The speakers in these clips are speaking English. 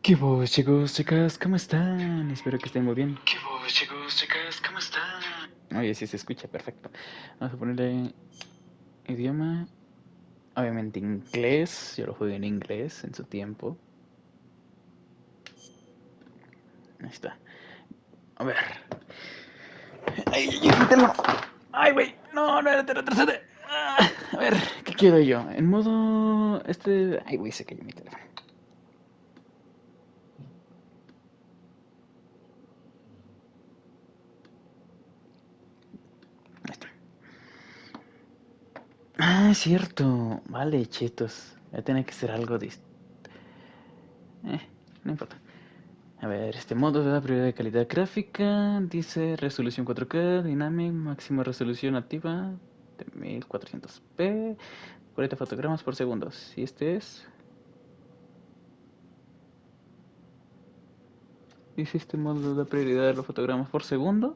¿Qué vos, chicos, chicas? ¿Cómo están? Espero que estén muy bien. ¿Qué vos, chicos, chicas? ¿Cómo están? Oye, sí se escucha, perfecto. Vamos a ponerle idioma, obviamente inglés. Yo lo jugué en inglés en su tiempo. Ahí está. A ver. ¡Ay, mi teléfono! ¡Ay, güey! No, no, te retrasate. A ver, ¿qué quiero yo? En modo... Ay, güey, se cayó mi teléfono. Ahí está. Ah, cierto. Vale, chetos. Ya tiene que ser algo distinto. No importa. A ver, este modo da prioridad de calidad gráfica. Dice resolución 4K, Dynamic, máxima resolución activa de 1400p, 40 fotogramas por segundo. Si este es. Dice este modo da prioridad a los fotogramas por segundo.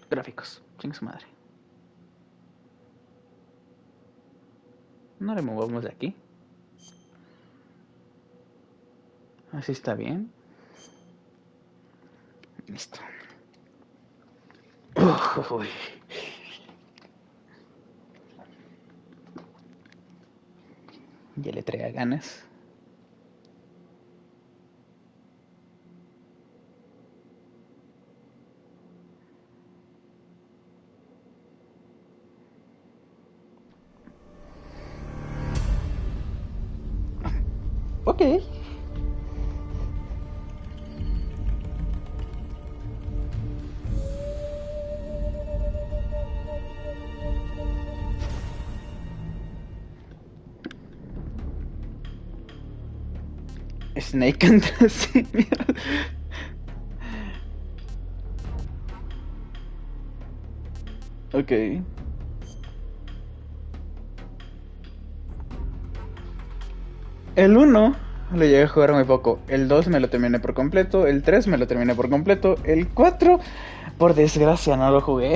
Gráficos, ching su madre. No le movamos de aquí. Así está bien. Listo. Uy. Ya le traía ganas. Ok. Snake contra simios. Ok. El uno lo llegué a jugar muy poco. El 2 me lo terminé por completo. El 3 me lo terminé por completo. El 4, por desgracia, no lo jugué.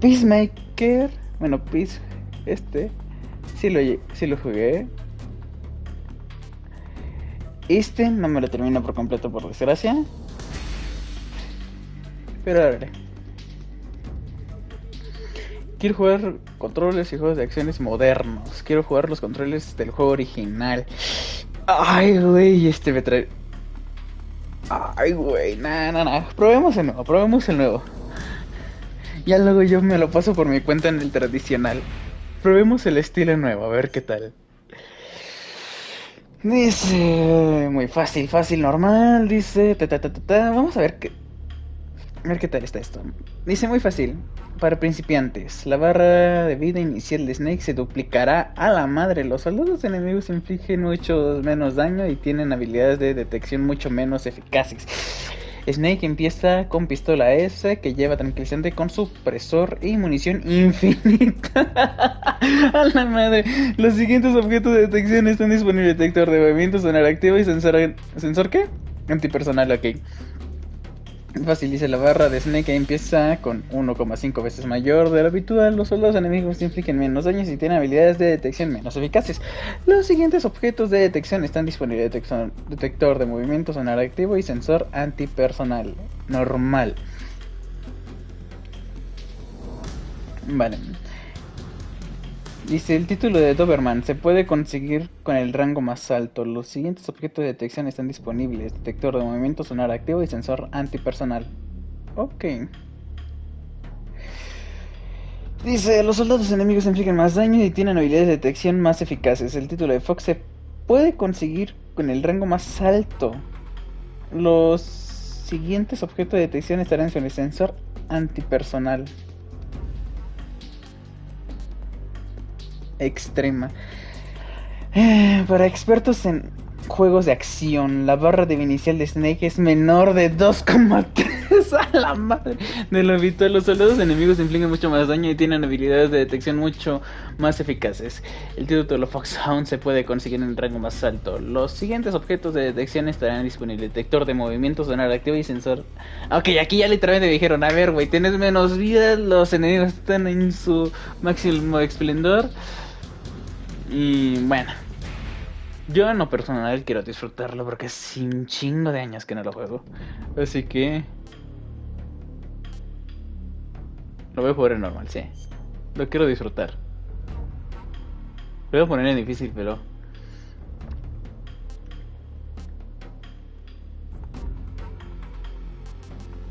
Peacemaker. Bueno, Este. Sí lo jugué. Este no me lo terminé por completo, por desgracia. Pero a ver. Quiero jugar controles y juegos de acciones modernos. Quiero jugar los controles del juego original. Ay, güey, este me trae. Ay, güey, nah. Probemos el nuevo, probemos el nuevo. Ya luego yo me lo paso por mi cuenta en el tradicional. Probemos el estilo nuevo, a ver qué tal. Dice, muy fácil, normal, dice, Vamos a ver qué tal está esto. Dice muy fácil, para principiantes. La barra de vida inicial de Snake se duplicará a la madre. Los soldados enemigos infligen mucho menos daño y tienen habilidades de detección mucho menos eficaces. Snake empieza con pistola S que lleva tranquilizante con supresor y munición infinita. A la madre. Los siguientes objetos de detección están disponibles: detector de movimiento, sonar activo y ¿Sensor qué? Antipersonal, ok. Fácil, dice la barra de Snake empieza con 1,5 veces mayor de lo habitual. Los soldados enemigos infligen menos daños y tienen habilidades de detección menos eficaces. Los siguientes objetos de detección están disponibles: detector de movimiento, sonar activo y sensor antipersonal. Normal. Vale. Dice el título de Doberman se puede conseguir con el rango más alto. Los siguientes objetos de detección están disponibles: detector de movimiento, sonar activo y sensor antipersonal. Ok. Dice, los soldados enemigos infligen más daño y tienen habilidades de detección más eficaces. El título de Fox se puede conseguir con el rango más alto. Los siguientes objetos de detección estarán con el sensor antipersonal. Extrema. Para expertos en juegos de acción, la barra de inicial de Snake es menor de 2,3 ¡A la madre! De lo habitual, los soldados enemigos infligen mucho más daño y tienen habilidades de detección mucho más eficaces. El título Foxhound se puede conseguir en el rango más alto. Los siguientes objetos de detección estarán disponibles: detector de movimiento, sonar activo y sensor. Ok, aquí ya literalmente dijeron: a ver, güey, tienes menos vida, los enemigos están en su máximo esplendor. Y bueno, yo en lo personal quiero disfrutarlo porque es un chingo de años que no lo juego. Así que lo voy a jugar en normal, sí. Lo quiero disfrutar. Lo voy a poner en difícil, pero...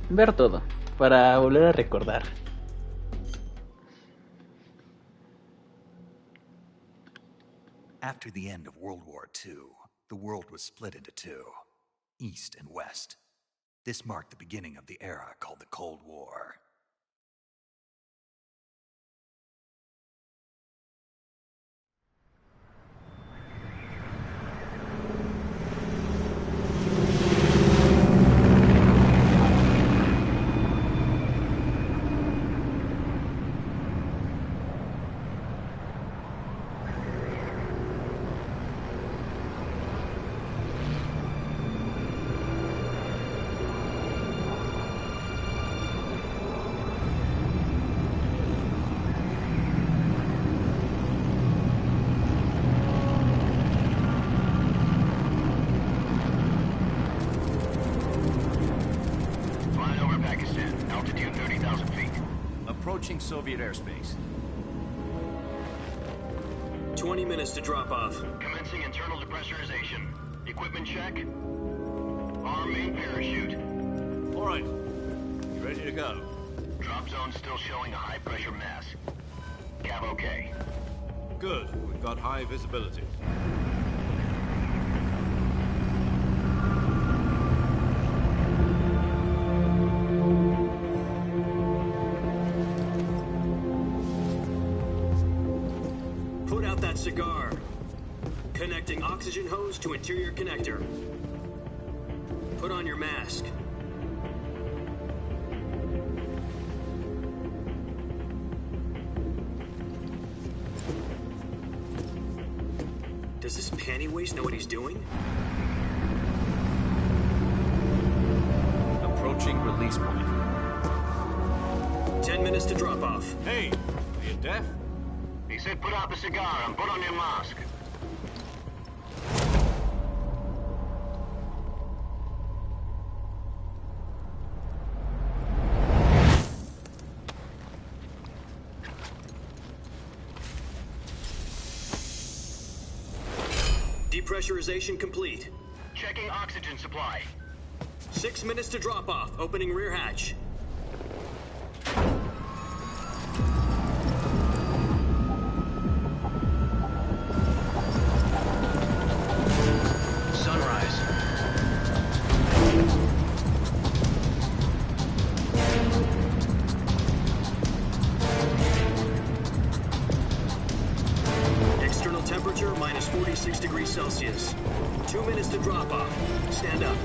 ver todo. Para volver a recordar. After the end of World War II, the world was split into two, East and West. This marked the beginning of the era called the Cold War. Approaching Soviet airspace. 20 minutes to drop off. Commencing internal depressurization. Equipment check. Arm main parachute. All right. You ready to go? Drop zone still showing a high pressure mass. Cav okay. Good. We've got high visibility. Put out that cigar. Connecting oxygen hose to interior connector. Put on your mask. Does this panty waste know what he's doing? Approaching release point. 10 minutes to drop off. Hey, are you deaf? He said put out the cigar and put on your mask. Depressurization complete. Checking oxygen supply. 6 minutes to drop off. Opening rear hatch. Sunrise. External temperature minus 46 degrees Celsius. 2 minutes to drop off. Stand up.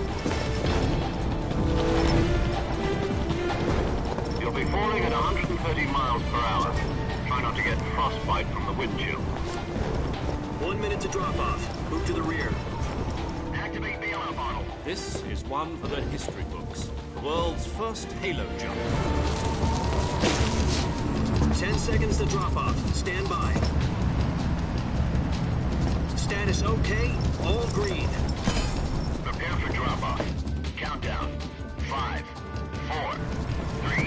You'll be falling at 130 miles per hour. Try not to get frostbite from the wind chill. 1 minute to drop off. Move to the rear. Activate the alarm bottle. This is one for the history books. The world's first halo jump. 10 seconds to drop off. Stand by. Status okay. All green. Prepare for drop-off. Countdown. 5, 4, 3,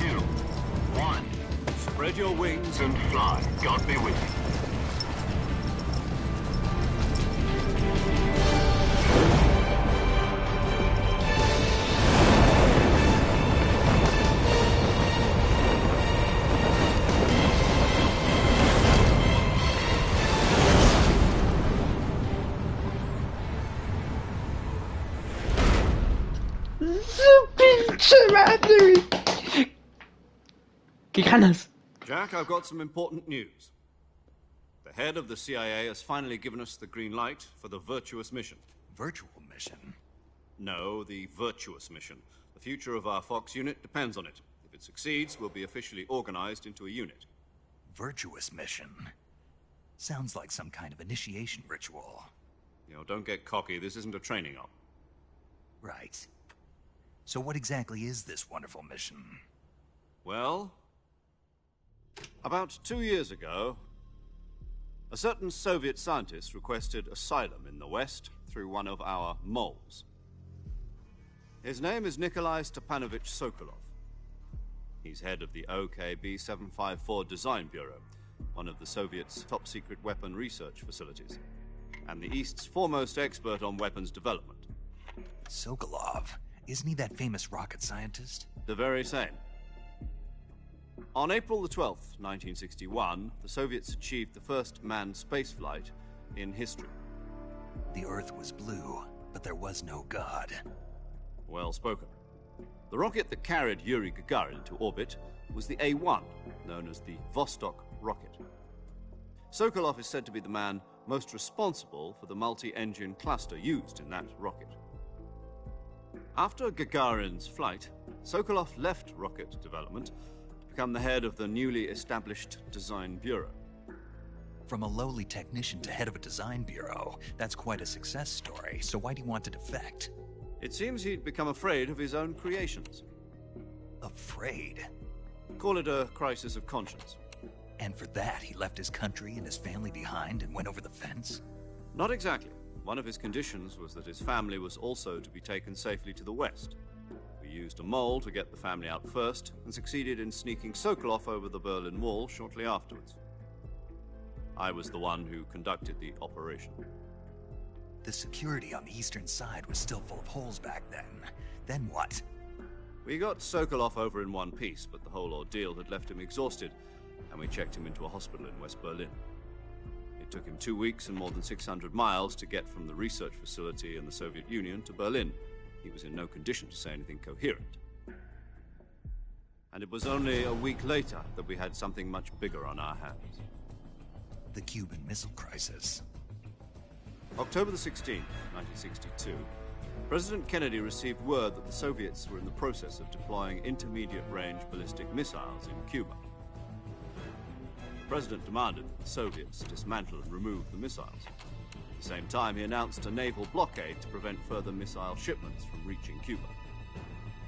2, 1. Spread your wings And fly. God be with you. ¡Su pinche madre! ¡Qué ganas! Jack, I've got some important news. The head of the CIA has finally given us the green light for the Virtuous mission. Virtual mission? No, the Virtuous mission. The future of our Fox unit depends on it. If it succeeds, we'll be officially organized into a unit. Virtuous mission. Sounds like some kind of initiation ritual. You know, don't get cocky. This isn't a training op. Right. So what exactly is this wonderful mission? Well, about 2 years ago, a certain Soviet scientist requested asylum in the West through one of our moles. His name is Nikolai Stepanovich Sokolov. He's head of the OKB-754 Design Bureau, one of the Soviets' top-secret weapon research facilities, and the East's foremost expert on weapons development. Sokolov? Isn't he that famous rocket scientist? The very same. On April the 12th, 1961, the Soviets achieved the first manned spaceflight in history. The Earth was blue, but there was no God. Well spoken. The rocket that carried Yuri Gagarin to orbit was the A-1, known as the Vostok rocket. Sokolov is said to be the man most responsible for the multi-engine cluster used in that rocket. After Gagarin's flight, Sokolov left rocket development to become the head of the newly established Design Bureau. From a lowly technician to head of a design bureau, that's quite a success story, so why do you want to defect? It seems he'd become afraid of his own creations. Afraid? Call it a crisis of conscience. And for that, he left his country and his family behind and went over the fence? Not exactly. One of his conditions was that his family was also to be taken safely to the West. We used a mole to get the family out first, and succeeded in sneaking Sokolov over the Berlin Wall shortly afterwards. I was the one who conducted the operation. The security on the eastern side was still full of holes back then. Then what? We got Sokolov over in one piece, but the whole ordeal had left him exhausted, and we checked him into a hospital in West Berlin. It took him 2 weeks and more than 600 miles to get from the research facility in the Soviet Union to Berlin. He was in no condition to say anything coherent. And it was only a week later that we had something much bigger on our hands. The Cuban Missile Crisis. October the 16th, 1962, President Kennedy received word that the Soviets were in the process of deploying intermediate-range ballistic missiles in Cuba. The President demanded that the Soviets dismantle and remove the missiles. At the same time, he announced a naval blockade to prevent further missile shipments from reaching Cuba.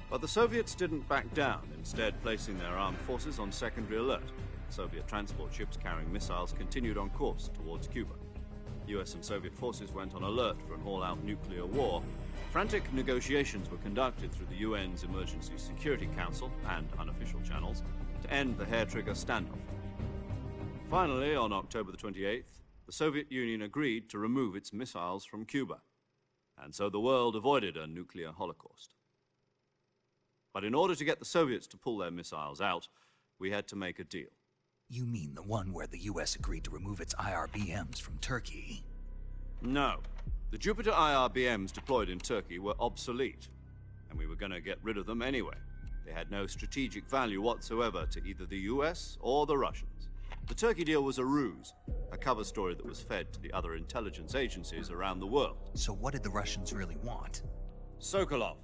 But the Soviets didn't back down, instead placing their armed forces on secondary alert. Soviet transport ships carrying missiles continued on course towards Cuba. US and Soviet forces went on alert for an all-out nuclear war. Frantic negotiations were conducted through the UN's Emergency Security Council and unofficial channels to end the hair-trigger standoff. Finally, on October the 28th, the Soviet Union agreed to remove its missiles from Cuba, and so the world avoided a nuclear holocaust. But in order to get the Soviets to pull their missiles out, we had to make a deal. You mean the one where the US agreed to remove its IRBMs from Turkey? No. The Jupiter IRBMs deployed in Turkey were obsolete, and we were going to get rid of them anyway. They had no strategic value whatsoever to either the US or the Russians. The Turkey deal was a ruse, a cover story that was fed to the other intelligence agencies around the world. So what did the Russians really want? Sokolov.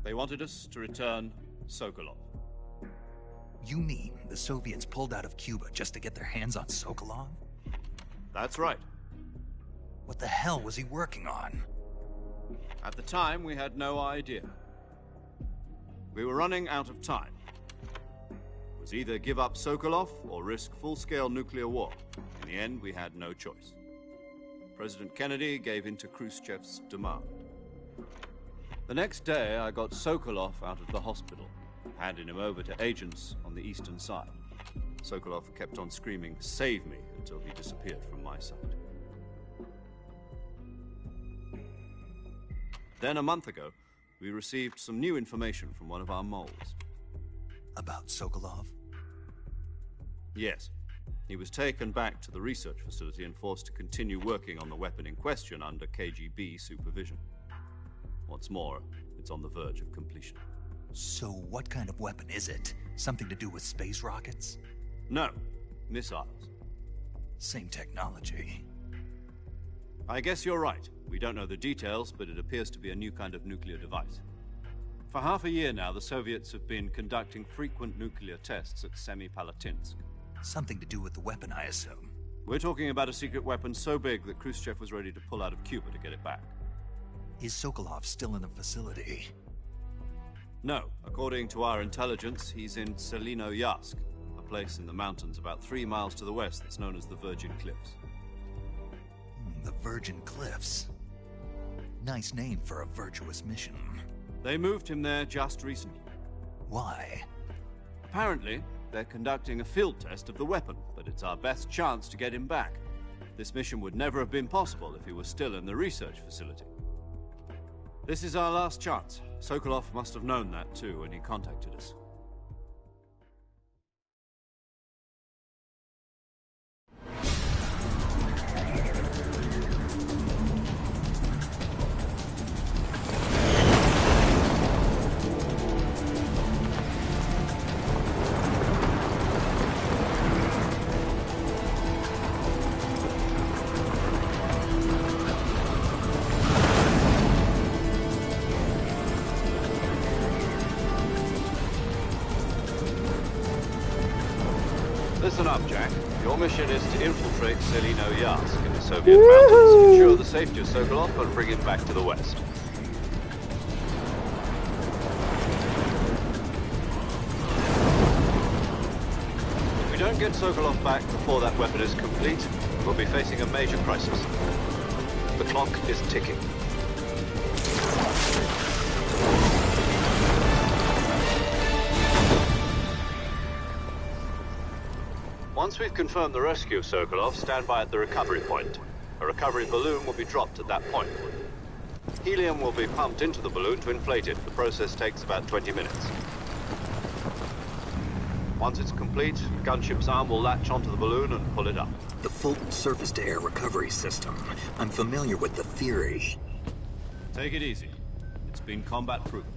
They wanted us to return Sokolov. You mean the Soviets pulled out of Cuba just to get their hands on Sokolov? That's right. What the hell was he working on? At the time, we had no idea. We were running out of time. It was either give up Sokolov or risk full-scale nuclear war. In the end, we had no choice. President Kennedy gave in to Khrushchev's demand. The next day, I got Sokolov out of the hospital, handing him over to agents on the eastern side. Sokolov kept on screaming, "Save me," until he disappeared from my sight. Then, a month ago, we received some new information from one of our moles. About Sokolov? Yes. He was taken back to the research facility and forced to continue working on the weapon in question under KGB supervision. What's more, it's on the verge of completion. So what kind of weapon is it? Something to do with space rockets? No, missiles. Same technology. I guess you're right. We don't know the details, but it appears to be a new kind of nuclear device. For half a year now, the Soviets have been conducting frequent nuclear tests at Semipalatinsk. Something to do with the weapon, I assume. We're talking about a secret weapon so big that Khrushchev was ready to pull out of Cuba to get it back. Is Sokolov still in the facility? No. According to our intelligence, he's in Selino-Yarsk, a place in the mountains about 3 miles to the west that's known as the Virgin Cliffs. The Virgin Cliffs. Nice name for a virtuous mission. They moved him there just recently. Why? Apparently, they're conducting a field test of the weapon, but it's our best chance to get him back. This mission would never have been possible if he was still in the research facility. This is our last chance. Sokolov must have known that too when he contacted us. Listen up, Jack. Your mission is to infiltrate Selino-Yarsk in the Soviet mountains, ensure the safety of Sokolov, and bring him back to the west. If we don't get Sokolov back before that weapon is complete, we'll be facing a major crisis. The clock is ticking. Once we've confirmed the rescue of Sokolov, stand by at the recovery point. A recovery balloon will be dropped at that point. Helium will be pumped into the balloon to inflate it. The process takes about 20 minutes. Once it's complete, a gunship's arm will latch onto the balloon and pull it up. The Fulton surface-to-air recovery system. I'm familiar with the theory. Take it easy. It's been combat-proven.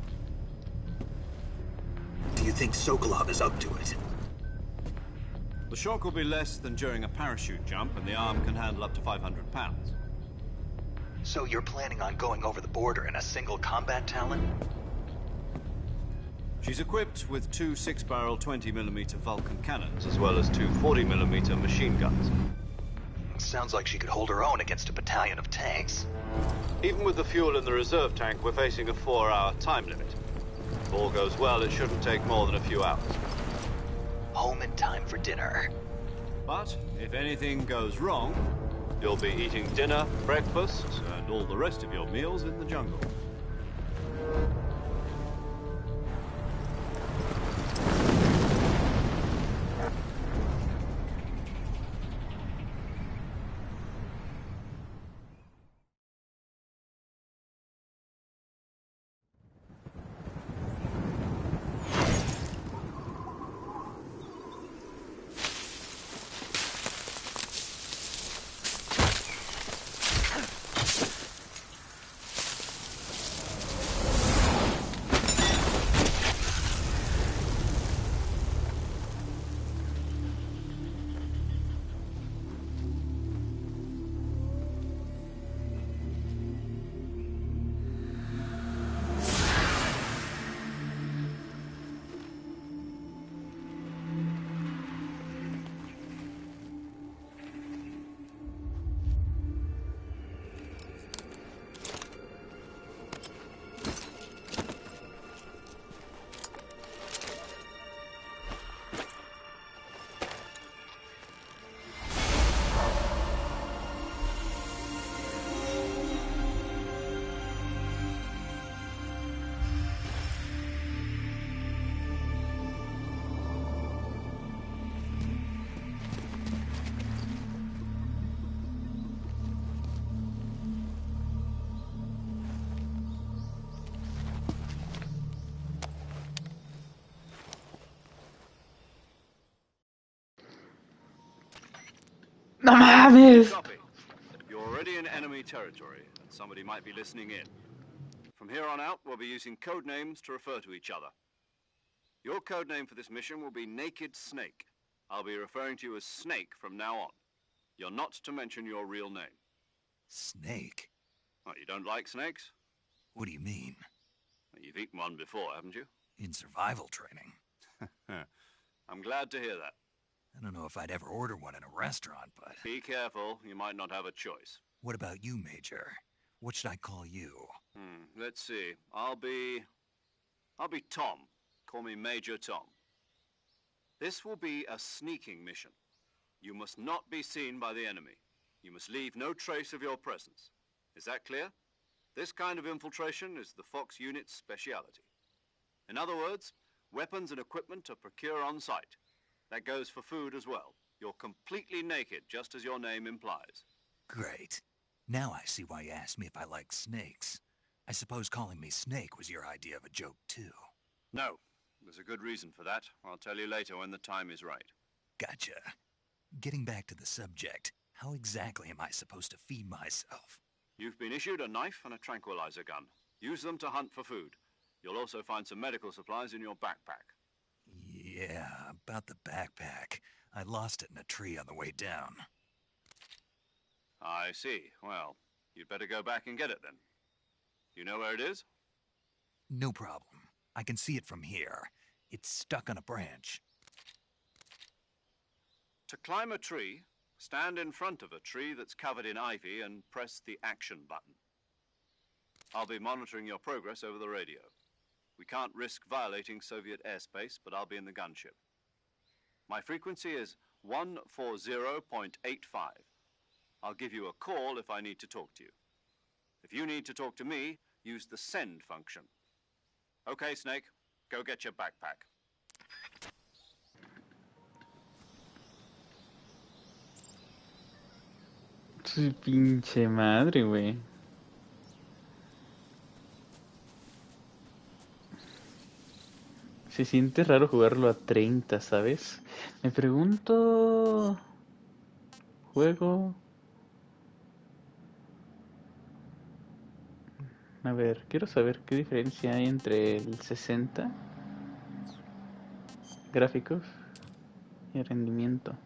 Do you think Sokolov is up to it? The shock will be less than during a parachute jump, and the arm can handle up to 500 pounds. So you're planning on going over the border in a single combat Talon? She's equipped with 2 6-barrel 20mm Vulcan cannons, as well as 2 40mm machine guns. Sounds like she could hold her own against a battalion of tanks. Even with the fuel in the reserve tank, we're facing a 4-hour time limit. If all goes well, it shouldn't take more than a few hours. Home in time for dinner. But if anything goes wrong, you'll be eating dinner, breakfast, and all the rest of your meals in the jungle. ¡No mames! Copy. You're already in enemy territory, and somebody might be listening in. From here on out, we'll be using code names to refer to each other. Your code name for this mission will be Naked Snake. I'll be referring to you as Snake from now on. You're not to mention your real name. Snake? What, you don't like snakes? What do you mean? You've eaten one before, haven't you? In survival training. I'm glad to hear that. I don't know if I'd ever order one in a restaurant, but... Be careful, you might not have a choice. What about you, Major? What should I call you? Let's see. I'll be Tom. Call me Major Tom. This will be a sneaking mission. You must not be seen by the enemy. You must leave no trace of your presence. Is that clear? This kind of infiltration is the Fox unit's speciality. In other words, weapons and equipment are procured on site. That goes for food as well. You're completely naked, just as your name implies. Great. Now I see why you asked me if I like snakes. I suppose calling me Snake was your idea of a joke, too. No. There's a good reason for that. I'll tell you later when the time is right. Gotcha. Getting back to the subject, how exactly am I supposed to feed myself? You've been issued a knife and a tranquilizer gun. Use them to hunt for food. You'll also find some medical supplies in your backpack. Yeah, about the backpack. I lost it in a tree on the way down. I see. Well, you'd better go back and get it then. You know where it is? No problem. I can see it from here. It's stuck on a branch. To climb a tree, stand in front of a tree that's covered in ivy and press the action button. I'll be monitoring your progress over the radio. We can't risk violating Soviet airspace, but I'll be in the gunship. My frequency is 140.85. I'll give you a call if I need to talk to you. If you need to talk to me, use the send function. Okay, Snake, go get your backpack. Su pinche madre, güey. Se siente raro jugarlo a 30, ¿sabes? Me pregunto... Juego... A ver, quiero saber qué diferencia hay entre el 60 gráficos y el rendimiento.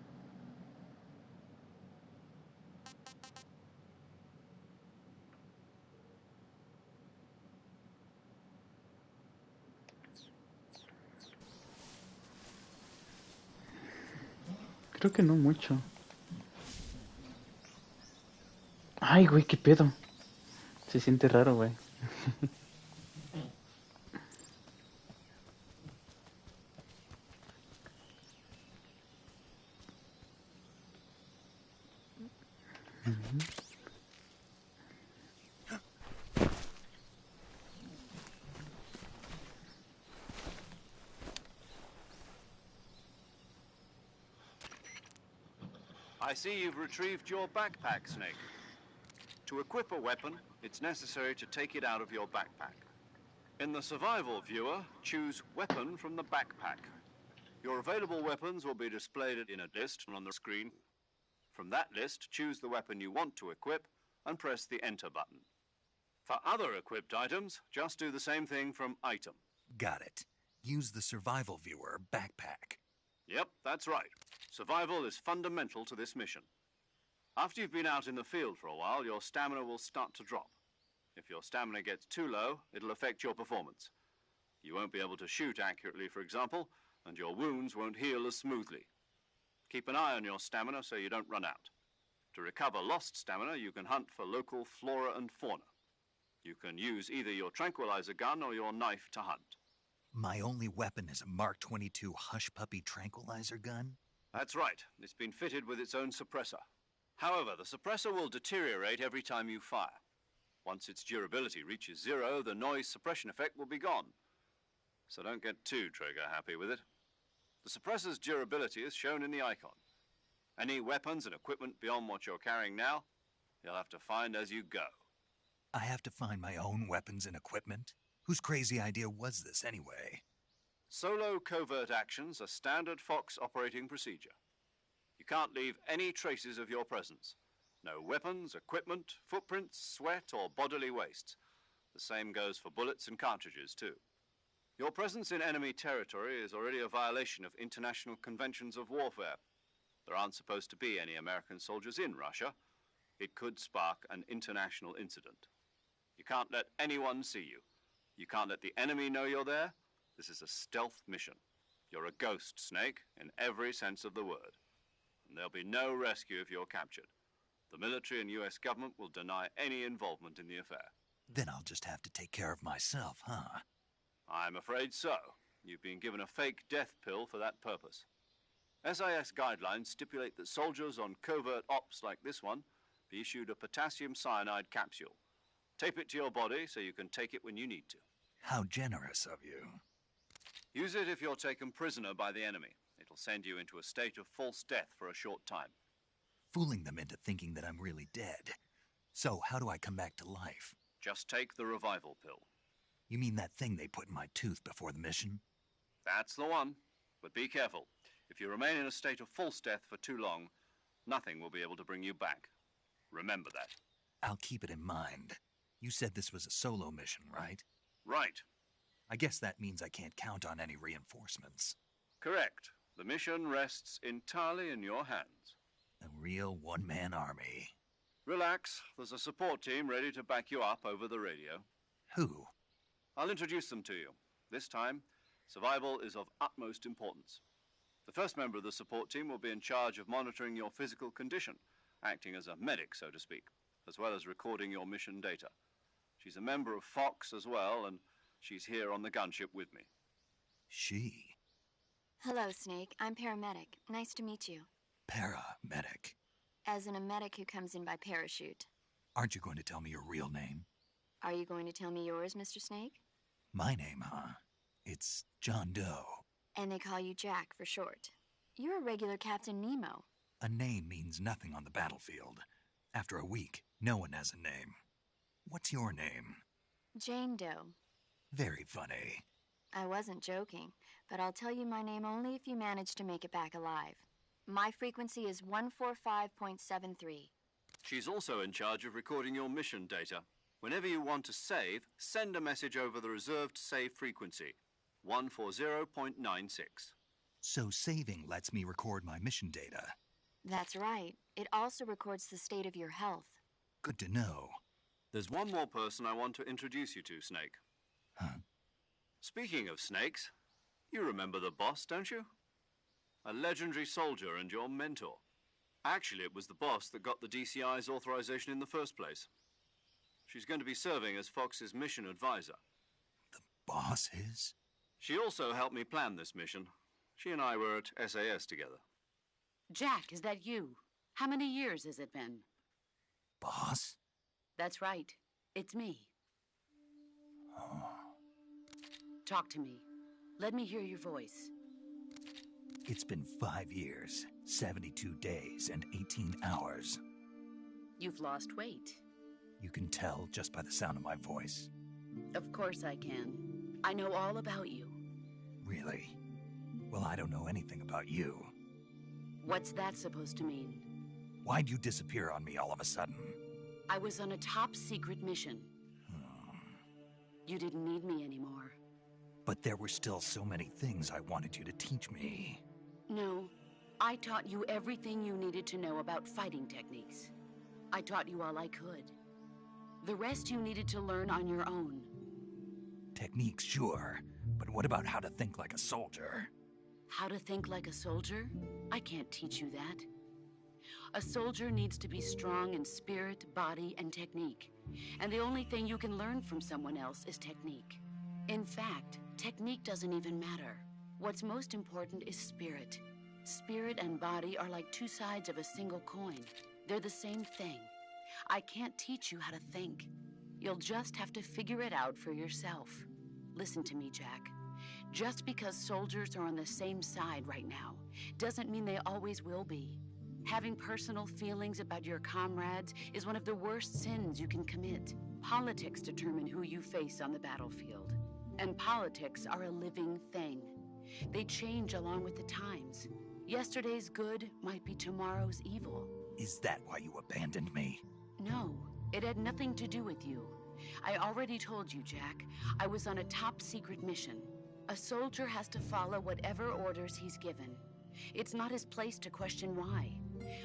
Creo que no mucho. Ay, güey, qué pedo. Se siente raro, güey. I see you've retrieved your backpack, Snake. To equip a weapon, it's necessary to take it out of your backpack. In the survival viewer, choose Weapon from the backpack. Your available weapons will be displayed in a list on the screen. From that list, choose the weapon you want to equip and press the Enter button. For other equipped items, just do the same thing from Item. Got it. Use the survival viewer backpack. Yep, that's right. Survival is fundamental to this mission. After you've been out in the field for a while, your stamina will start to drop. If your stamina gets too low, it'll affect your performance. You won't be able to shoot accurately, for example, and your wounds won't heal as smoothly. Keep an eye on your stamina so you don't run out. To recover lost stamina, you can hunt for local flora and fauna. You can use either your tranquilizer gun or your knife to hunt. My only weapon is a Mark 22 Hush Puppy tranquilizer gun? That's right. It's been fitted with its own suppressor. However, the suppressor will deteriorate every time you fire. Once its durability reaches 0, the noise suppression effect will be gone. So don't get too trigger-happy with it. The suppressor's durability is shown in the icon. Any weapons and equipment beyond what you're carrying now, you'll have to find as you go. I have to find my own weapons and equipment? Whose crazy idea was this, anyway? Solo covert actions are standard Fox operating procedure. You can't leave any traces of your presence. No weapons, equipment, footprints, sweat, or bodily waste. The same goes for bullets and cartridges, too. Your presence in enemy territory is already a violation of international conventions of warfare. There aren't supposed to be any American soldiers in Russia. It could spark an international incident. You can't let anyone see you. You can't let the enemy know you're there. This is a stealth mission. You're a ghost, Snake, in every sense of the word. And there'll be no rescue if you're captured. The military and US government will deny any involvement in the affair. Then I'll just have to take care of myself, huh? I'm afraid so. You've been given a fake death pill for that purpose. SIS guidelines stipulate that soldiers on covert ops like this one be issued a potassium cyanide capsule. Tape it to your body so you can take it when you need to. How generous of you. Use it if you're taken prisoner by the enemy. It'll send you into a state of false death for a short time. Fooling them into thinking that I'm really dead. So how do I come back to life? Just take the revival pill. You mean that thing they put in my tooth before the mission? That's the one. But be careful. If you remain in a state of false death for too long, nothing will be able to bring you back. Remember that. I'll keep it in mind. You said this was a solo mission, right? Right. I guess that means I can't count on any reinforcements. Correct. The mission rests entirely in your hands. A real one-man army. Relax. There's a support team ready to back you up over the radio. Who? I'll introduce them to you. This time, survival is of utmost importance. The first member of the support team will be in charge of monitoring your physical condition, acting as a medic, so to speak, as well as recording your mission data. She's a member of Fox as well, and she's here on the gunship with me. She? Hello, Snake. I'm paramedic. Nice to meet you. Paramedic. As in a medic who comes in by parachute. Aren't you going to tell me your real name? Are you going to tell me yours, Mr. Snake? My name, huh? It's John Doe. And they call you Jack for short. You're a regular Captain Nemo. A name means nothing on the battlefield. After a week, no one has a name. What's your name? Jane Doe. Very funny. I wasn't joking, but I'll tell you my name only if you manage to make it back alive. My frequency is 145.73. She's also in charge of recording your mission data. Whenever you want to save, send a message over the reserved save frequency, 140.96. So saving lets me record my mission data. That's right. It also records the state of your health. Good to know. There's one more person I want to introduce you to, Snake. Huh? Speaking of snakes, you remember the boss, don't you? A legendary soldier and your mentor. Actually, it was the boss that got the DCI's authorization in the first place. She's going to be serving as Fox's mission advisor. The boss is? She also helped me plan this mission. She and I were at SAS together. Jack, is that you? How many years has it been? Boss? That's right. It's me. Oh. Talk to me. Let me hear your voice. It's been 5 years, 72 days, and 18 hours. You've lost weight. You can tell just by the sound of my voice. Of course I can. I know all about you. Really? Well, I don't know anything about you. What's that supposed to mean? Why'd you disappear on me all of a sudden? I was on a top-secret mission. You didn't need me anymore. But there were still so many things I wanted you to teach me. No, I taught you everything you needed to know about fighting techniques. I taught you all I could. The rest you needed to learn on your own. Techniques, sure. But what about how to think like a soldier? How to think like a soldier? I can't teach you that. A soldier needs to be strong in spirit, body, and technique. And the only thing you can learn from someone else is technique. In fact, technique doesn't even matter. What's most important is spirit. Spirit and body are like two sides of a single coin. They're the same thing. I can't teach you how to think. You'll just have to figure it out for yourself. Listen to me, Jack. Just because soldiers are on the same side right now doesn't mean they always will be. Having personal feelings about your comrades is one of the worst sins you can commit. Politics determine who you face on the battlefield. And politics are a living thing. They change along with the times. Yesterday's good might be tomorrow's evil. Is that why you abandoned me? No, it had nothing to do with you. I already told you, Jack. I was on a top-secret mission. A soldier has to follow whatever orders he's given. It's not his place to question why.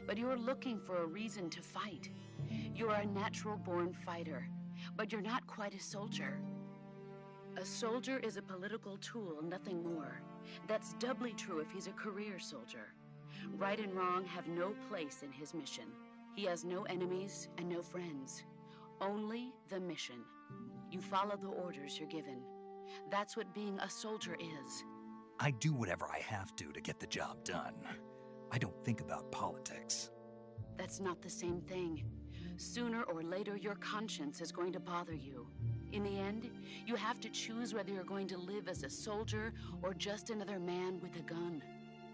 But you're looking for a reason to fight. You're a natural-born fighter, but you're not quite a soldier. A soldier is a political tool, nothing more. That's doubly true if he's a career soldier. Right and wrong have no place in his mission. He has no enemies and no friends. Only the mission. You follow the orders you're given. That's what being a soldier is. I do whatever I have to get the job done. I don't think about politics. That's not the same thing. Sooner or later, your conscience is going to bother you. In the end, you have to choose whether you're going to live as a soldier or just another man with a gun.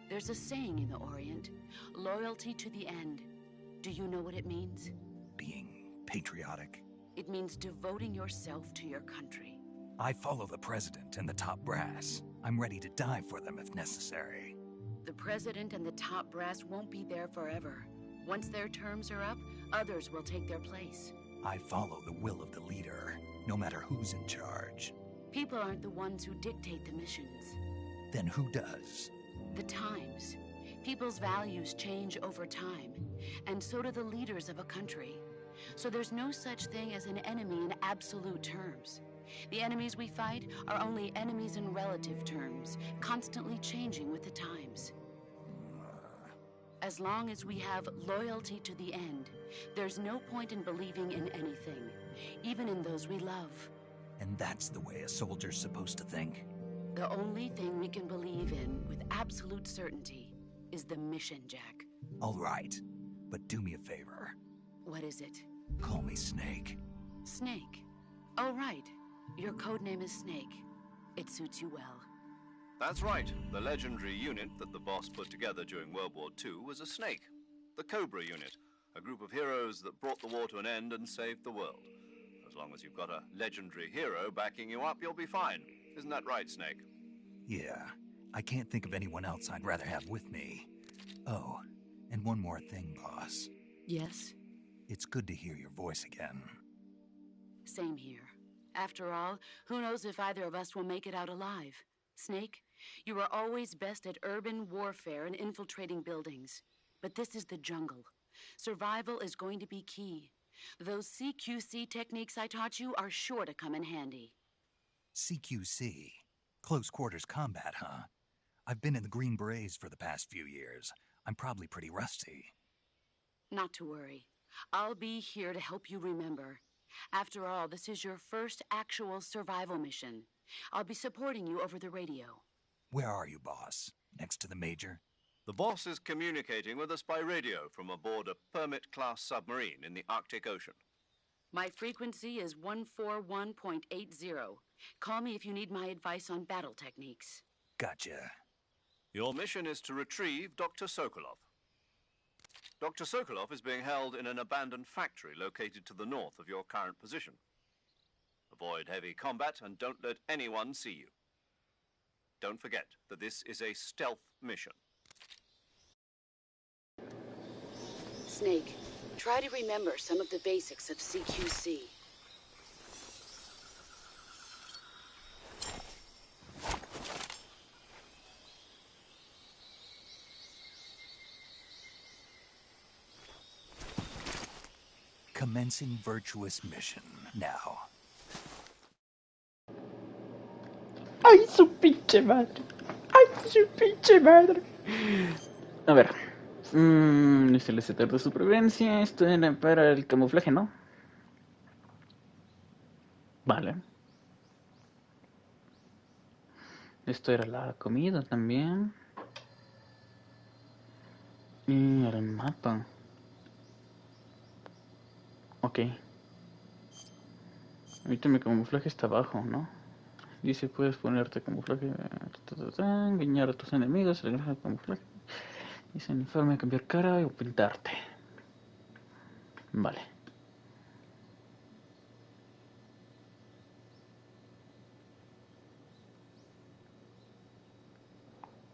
There's a saying in the Orient, loyalty to the end. Do you know what it means? Being patriotic. It means devoting yourself to your country. I follow the president and the top brass. I'm ready to die for them if necessary. The president and the top brass won't be there forever. Once their terms are up, others will take their place. I follow the will of the leader, no matter who's in charge. People aren't the ones who dictate the missions. Then who does? The times. People's values change over time, and so do the leaders of a country. So there's no such thing as an enemy in absolute terms. The enemies we fight are only enemies in relative terms, constantly changing with the times. As long as we have loyalty to the end, there's no point in believing in anything, even in those we love. And that's the way a soldier's supposed to think? The only thing we can believe in with absolute certainty is the mission, Jack. All right, but do me a favor. What is it? Call me Snake. Snake? Oh, right. Your codename is Snake. It suits you well. That's right. The legendary unit that the boss put together during World War II was a snake. The Cobra unit, a group of heroes that brought the war to an end and saved the world. As long as you've got a legendary hero backing you up, you'll be fine. Isn't that right, Snake? Yeah. I can't think of anyone else I'd rather have with me. Oh, and one more thing, boss. Yes? It's good to hear your voice again. Same here. After all, who knows if either of us will make it out alive? Snake, you are always best at urban warfare and infiltrating buildings. But this is the jungle. Survival is going to be key. Those CQC techniques I taught you are sure to come in handy. CQC? Close quarters combat, huh? I've been in the Green Berets for the past few years. I'm probably pretty rusty. Not to worry. I'll be here to help you remember. After all, this is your first actual survival mission. I'll be supporting you over the radio. Where are you, boss? Next to the Major? The boss is communicating with us by radio from aboard a Permit-class submarine in the Arctic Ocean. My frequency is 141.80. Call me if you need my advice on battle techniques. Gotcha. Your mission is to retrieve Dr. Sokolov. Dr. Sokolov is being held in an abandoned factory located to the north of your current position. Avoid heavy combat and don't let anyone see you. Don't forget that this is a stealth mission. Snake, try to remember some of the basics of CQC. Commencing virtuous mission now. ¡Ay, su pinche madre! ¡Ay, su pinche madre! A ver. Dice el sector de supervivencia. Esto era para el camuflaje, ¿no? Vale. Esto era la comida también. Y el mapa. Ok. Ahorita mi camuflaje está abajo, ¿no? Dice, puedes ponerte camuflaje, engañar a tus enemigos, el camuflaje. Dice, uniforme, cambiar cara o pintarte. Vale.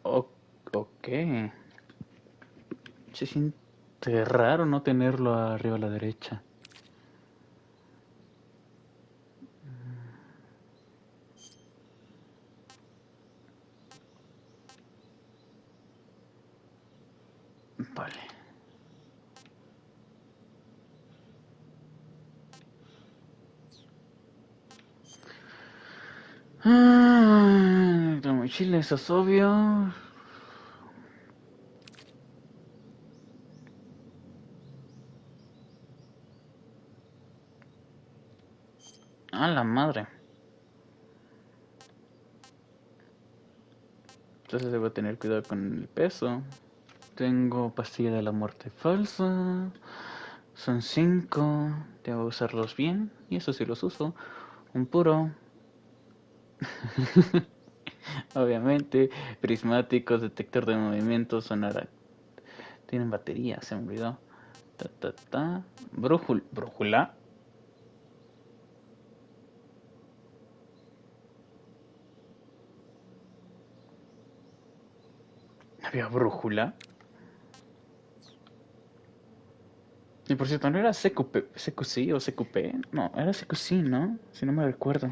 Ok. Se siente raro no tenerlo arriba a la derecha. Vale. Chile, eso es obvio. A la madre. Entonces debo tener cuidado con el peso. Tengo pastilla de la muerte falsa. Son 5. Debo usarlos bien. Y eso sí los uso. Un puro. Obviamente. Prismáticos, detector de movimiento, sonar. Tienen batería, se me olvidó. Brújula. ¿Había brújula? Y por cierto, ¿no era CQC o CQP? No, era CQC, ¿no? Si no me recuerdo.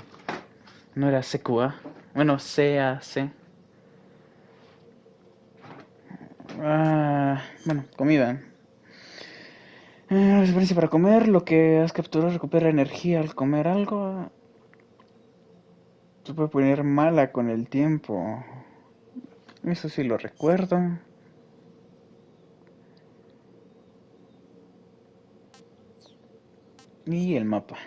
No era CQA. Bueno, CAC. Bueno, comida. Experiencia para comer. Lo que has capturado recupera energía al comer algo. Se puede poner mala con el tiempo. Eso sí lo recuerdo. Y el mapa.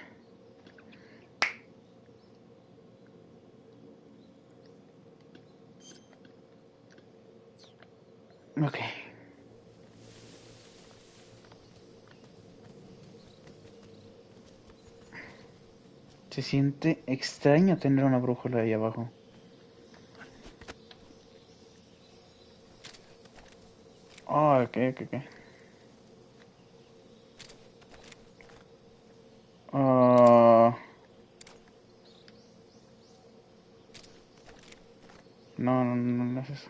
Ok. Se siente extraño tener una brújula ahí abajo. Oh, ok. Ah, no es eso.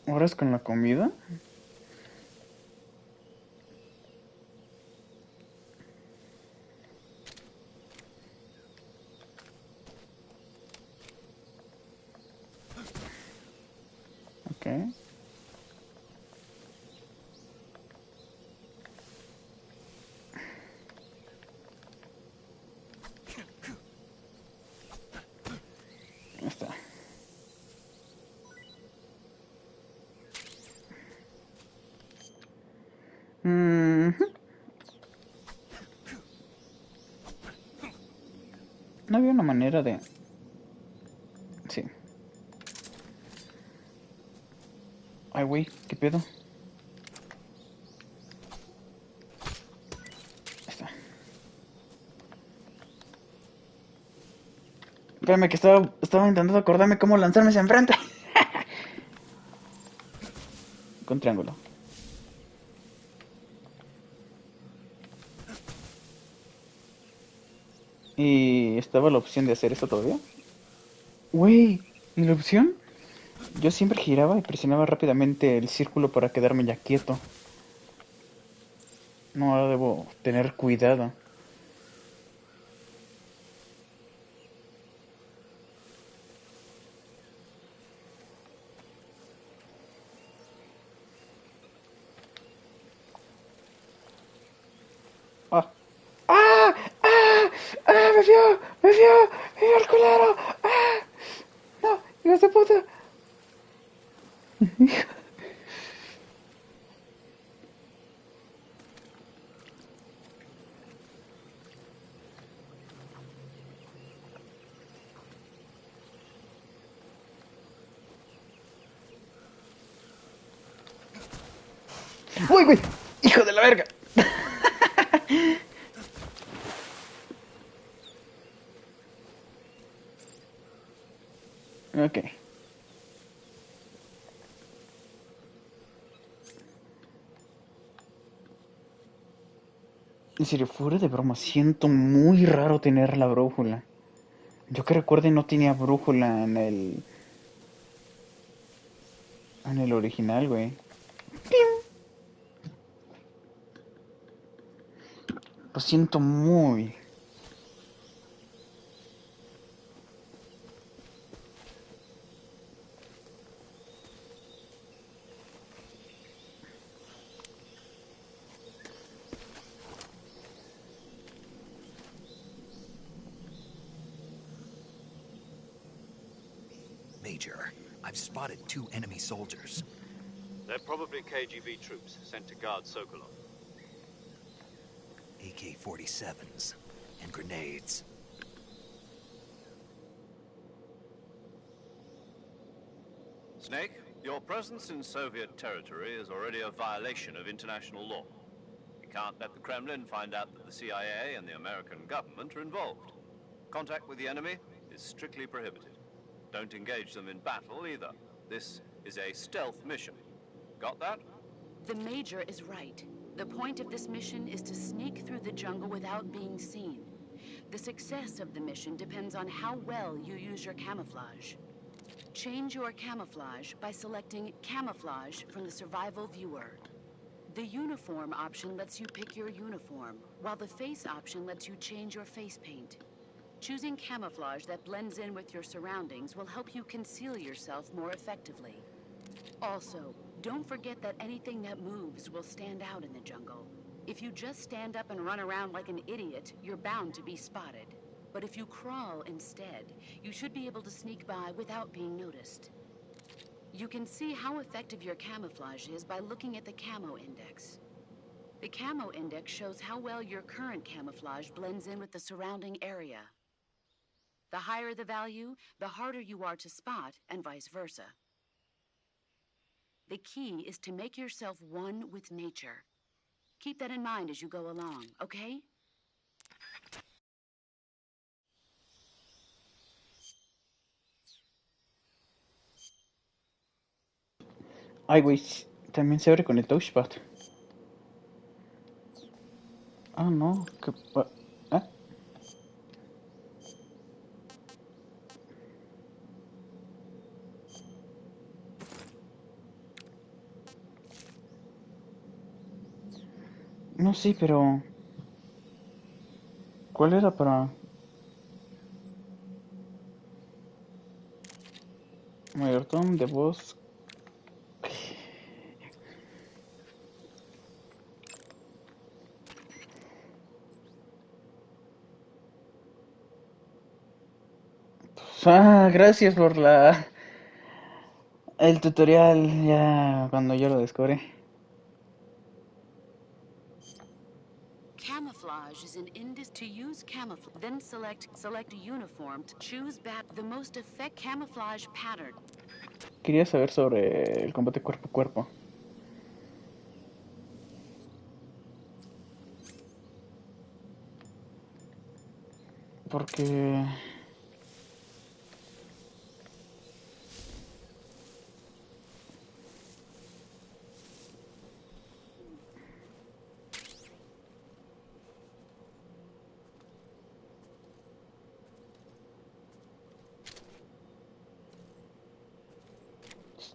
¿Ahora es con la comida? Ok. Ya está. Mhm. No había una manera de... Sí. Ay, güey, ¿qué pedo? Ahí está. Espérame que estaba intentando acordarme cómo lanzarme hacia enfrente. Con triángulo. ¿Y estaba la opción de hacer eso todavía? Güey, ¿y la opción? Yo siempre giraba y presionaba rápidamente el círculo para quedarme ya quieto. No, ahora debo tener cuidado. ¡Ah! ¡Ah! ¡Ah! ¡Ah! ¡Me vio el culero! ¡Ah! ¡No! ¡Hijos de puta! ¡Uy, güey! ¡Hijo de la verga! Ok. En serio, fuera de broma, siento muy raro tener la brújula. Yo que recuerde no tenía brújula en el original, güey. Lo siento muy. Major. I've spotted 2 enemy soldiers. They're probably KGB troops sent to guard Sokolov. AK-47s and grenades. Snake, your presence in Soviet territory is already a violation of international law. You can't let the Kremlin find out that the CIA and the American government are involved. Contact with the enemy is strictly prohibited. Don't engage them in battle either. This is a stealth mission. Got that? The Major is right. The point of this mission is to sneak through the jungle without being seen. The success of the mission depends on how well you use your camouflage. Change your camouflage by selecting Camouflage from the Survival Viewer. The Uniform option lets you pick your uniform, while the Face option lets you change your face paint. Choosing camouflage that blends in with your surroundings will help you conceal yourself more effectively. Also, don't forget that anything that moves will stand out in the jungle. If you just stand up and run around like an idiot, you're bound to be spotted. But if you crawl instead, you should be able to sneak by without being noticed. You can see how effective your camouflage is by looking at the Camo Index. The Camo Index shows how well your current camouflage blends in with the surrounding area. The higher the value, the harder you are to spot, and vice versa. The key is to make yourself one with nature. Keep that in mind as you go along, okay? Ay, güey, también se abre con el touchpad. Ah, no, ¿qué ¿Ah? No, sí, pero... ¿Cuál era para...? Mayordomo de voz... Ah, gracias por el tutorial, ya cuando yo lo descubrí. Camouflage is an indis to use camouflage. Then select uniform to choose the most effective camouflage pattern. Quería saber sobre el combate cuerpo a cuerpo. Porque...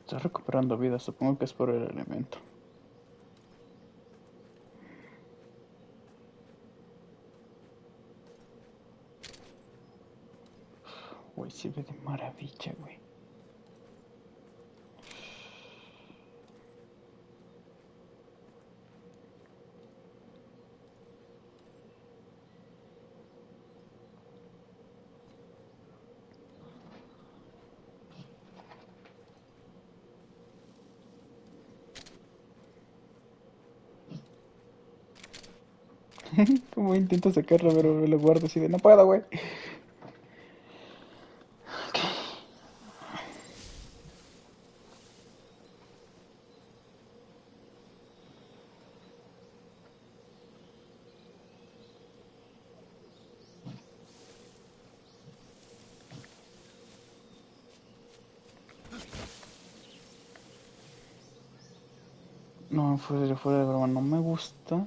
Está recuperando vida, supongo que es por el elemento. Güey, se ve de maravilla, güey. Como intento sacarlo, pero lo guardo así de no puedo, güey. No, fuera de broma, no me gusta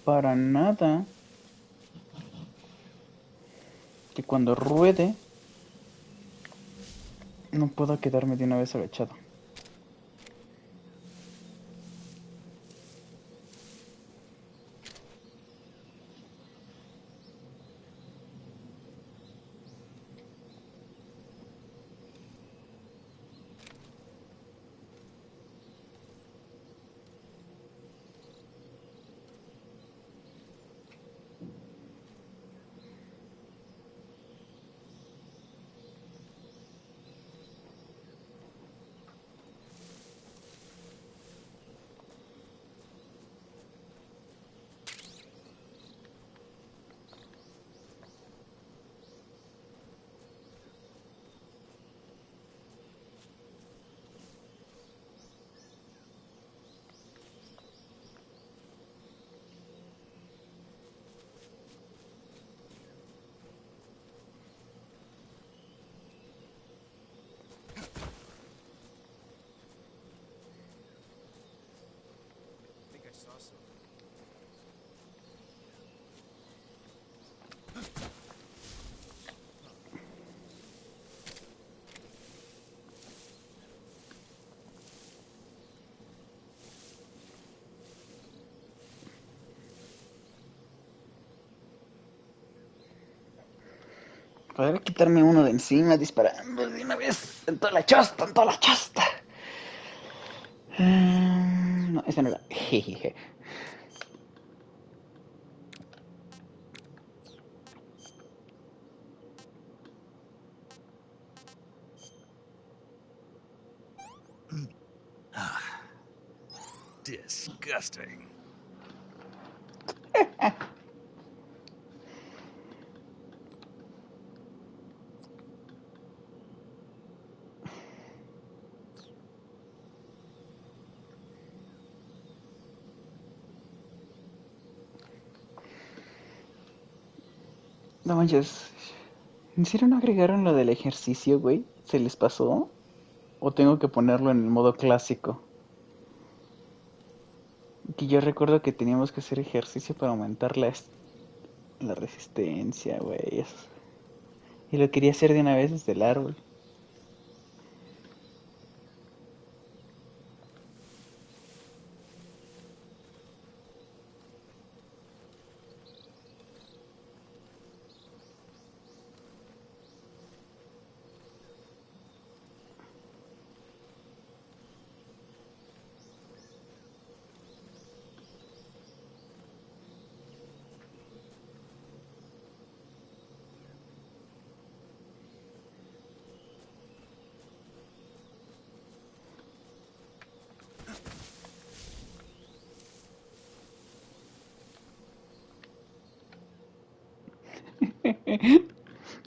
para nada que cuando ruede no pueda quedarme de una vez agachado. Podría quitarme uno de encima disparando de una vez. En toda la chasta, en toda la chasta. No, esa no era. Jejeje. Disgusting. No manches. ¿En serio no agregaron lo del ejercicio, güey? ¿Se les pasó? ¿O tengo que ponerlo en el modo clásico? Que yo recuerdo que teníamos que hacer ejercicio para aumentar la resistencia, güey. Y lo quería hacer de una vez desde el árbol.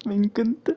Me encanta.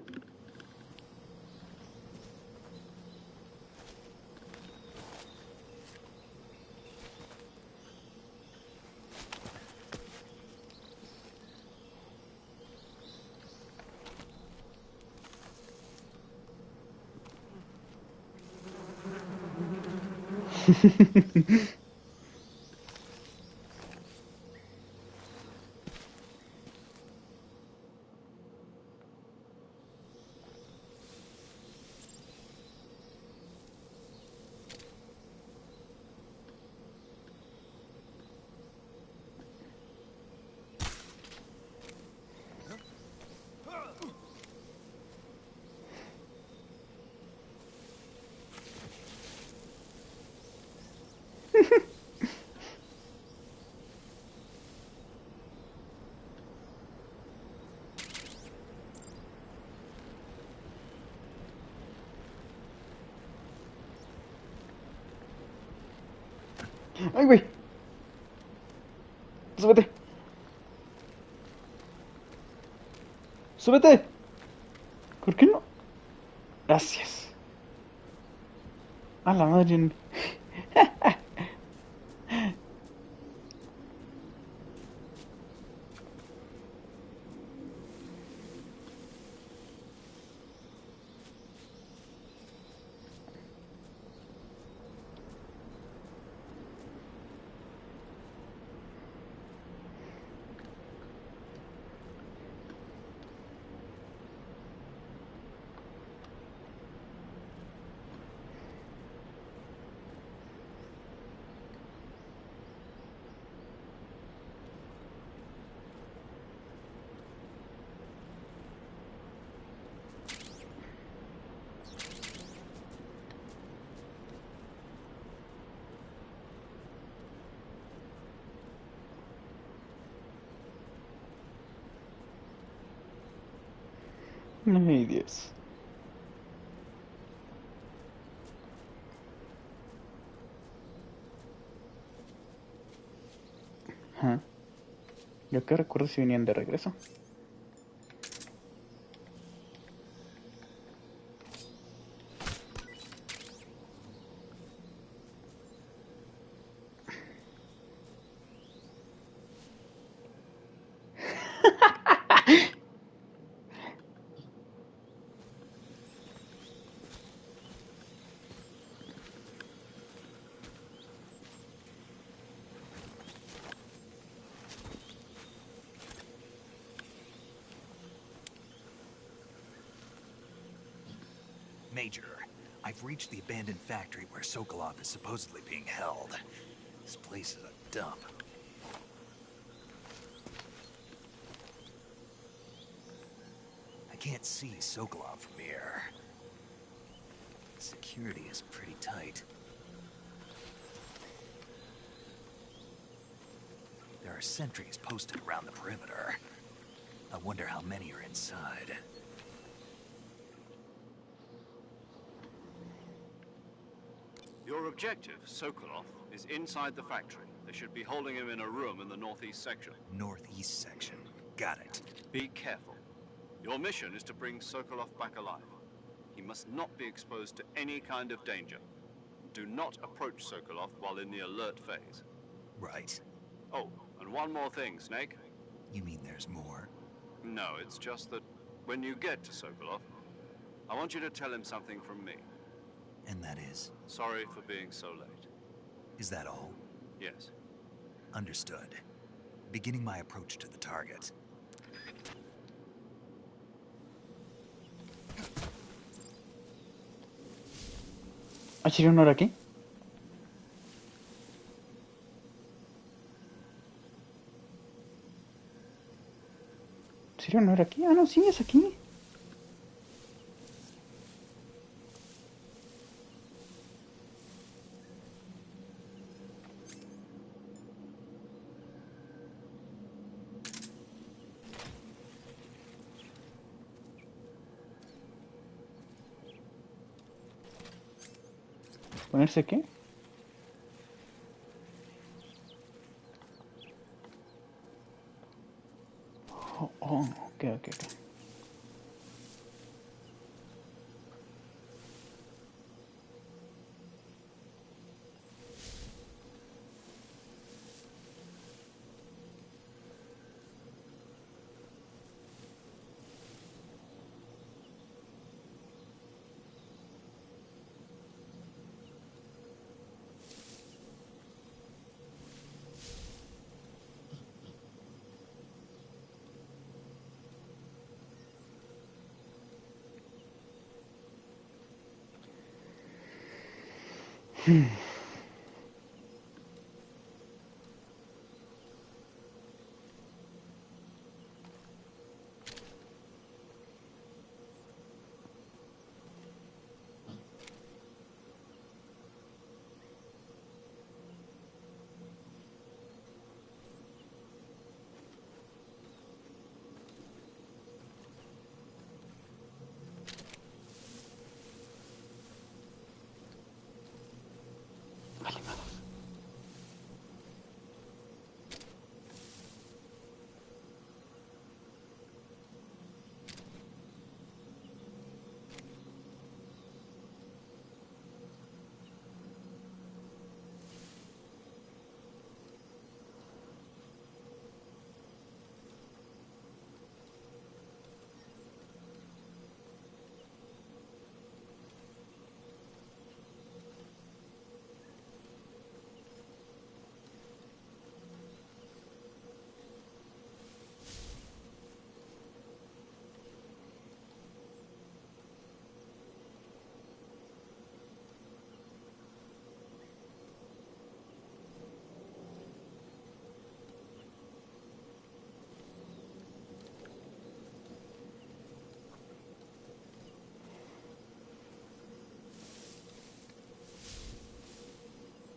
¡Ay, güey! ¡Súbete! ¡Súbete! ¿Por qué no? Gracias. A la madre. Ay, Dios. Ajá. Yo que recuerdo si venían de regreso. Major, I've reached the abandoned factory where Sokolov is supposedly being held. This place is a dump. I can't see Sokolov from here. Security is pretty tight. There are sentries posted around the perimeter. I wonder how many are inside. Your objective, Sokolov, is inside the factory. They should be holding him in a room in the northeast section. Northeast section. Got it. Be careful. Your mission is to bring Sokolov back alive. He must not be exposed to any kind of danger. Do not approach Sokolov while in the alert phase. Right. Oh, and one more thing, Snake. You mean there's more? No, it's just that when you get to Sokolov, I want you to tell him something from me. And that is? Sorry for being so late. Is that all? Yes. Understood. Beginning my approach to the target. ¿Ah, Shiryu no era aquí? ¿Shiryu no era aquí? Ah, no, sí, es aquí. ¿Ponerse qué? Oh, ok, ok, ok.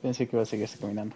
Pensé que iba a seguirse caminando.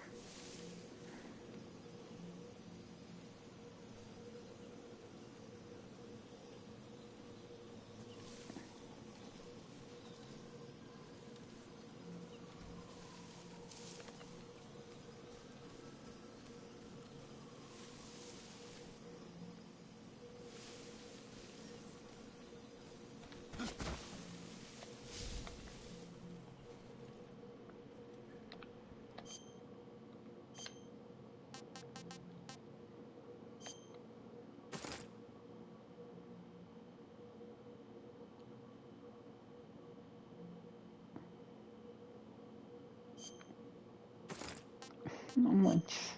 No manches.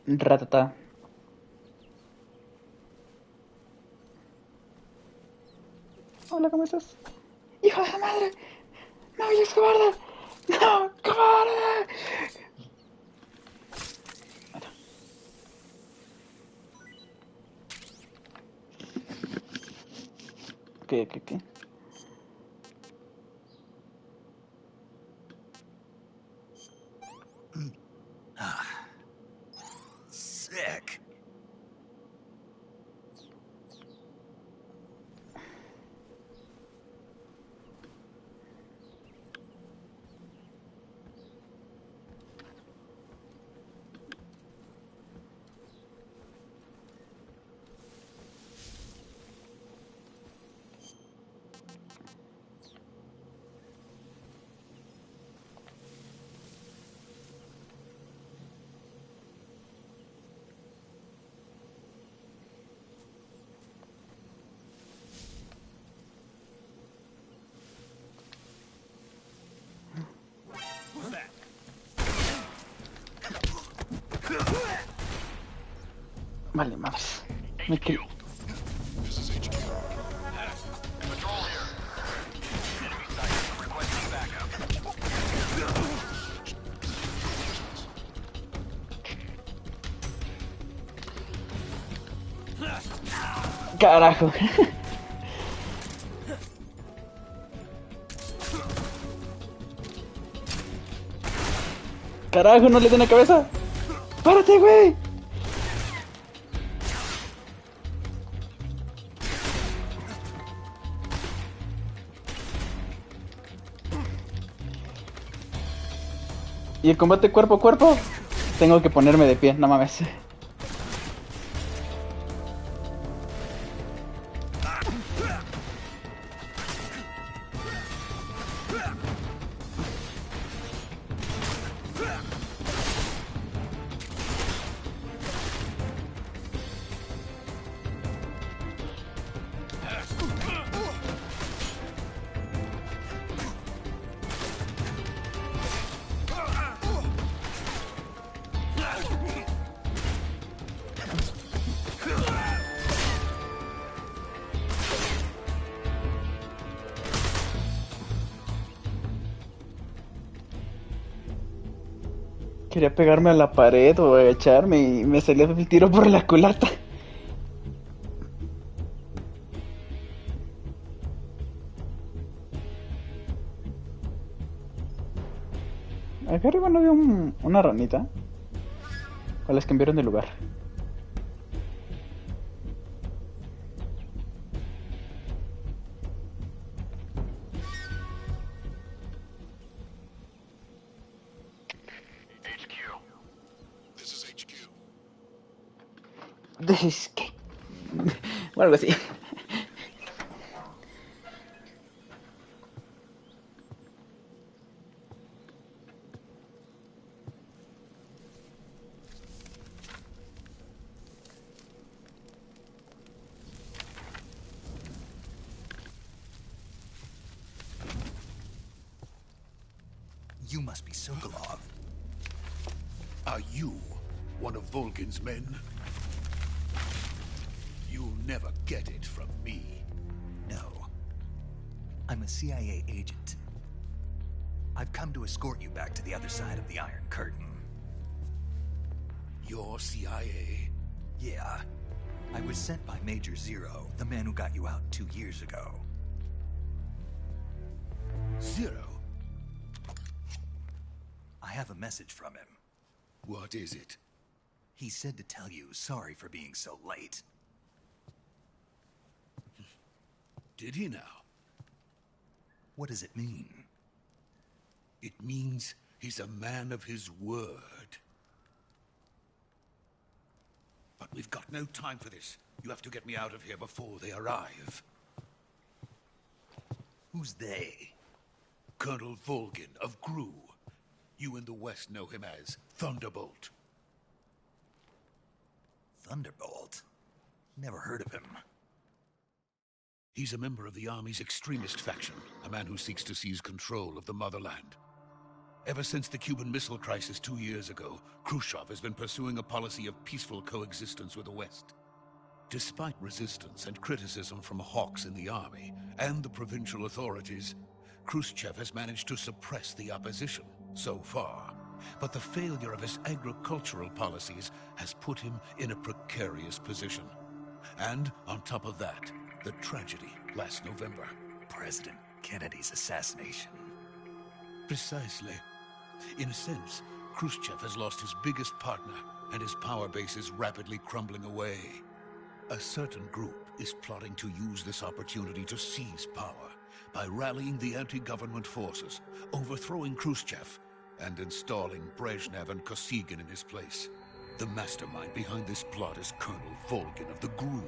Ratata. Hola, ¿cómo estás? ¡Hijo de la madre! ¡No, es cobarde! ¡No, cobarde! ¿Qué? Sick. Vale, madres. Me quedo. This is HQ. Patrol here. Enemy sighted. Requesting backup. Carajo. Carajo, no le den la cabeza. ¡Párate, güey! Y el combate cuerpo a cuerpo, tengo que ponerme de pie, no mames. Quería pegarme a la pared o agacharme y me salió el tiro por la culata. Acá arriba no había una ranita. O las cambiaron de lugar. HQ. This is HQ. Es que... o algo así. You must be Sokolov. Are you one of Volgin's men? You'll never get it from me. No. I'm a CIA agent. I've come to escort you back to the other side of the Iron Curtain. You're CIA? Yeah. I was sent by Major Zero, the man who got you out 2 years ago. Zero? I have a message from him. What is it? He said to tell you sorry for being so late. Did he now? What does it mean? It means he's a man of his word. But we've got no time for this. You have to get me out of here before they arrive. Who's they? Colonel Volgin of GRU. You in the West know him as Thunderbolt. Thunderbolt? Never heard of him. He's a member of the Army's extremist faction, a man who seeks to seize control of the motherland. Ever since the Cuban Missile Crisis 2 years ago, Khrushchev has been pursuing a policy of peaceful coexistence with the West. Despite resistance and criticism from hawks in the army and the provincial authorities, Khrushchev has managed to suppress the opposition so far. But the failure of his agricultural policies has put him in a precarious position. And on top of that, the tragedy last November. President Kennedy's assassination. Precisely. In a sense, Khrushchev has lost his biggest partner, and his power base is rapidly crumbling away. A certain group is plotting to use this opportunity to seize power by rallying the anti-government forces, overthrowing Khrushchev, and installing Brezhnev and Kosygin in his place. The mastermind behind this plot is Colonel Volgin of the GRU.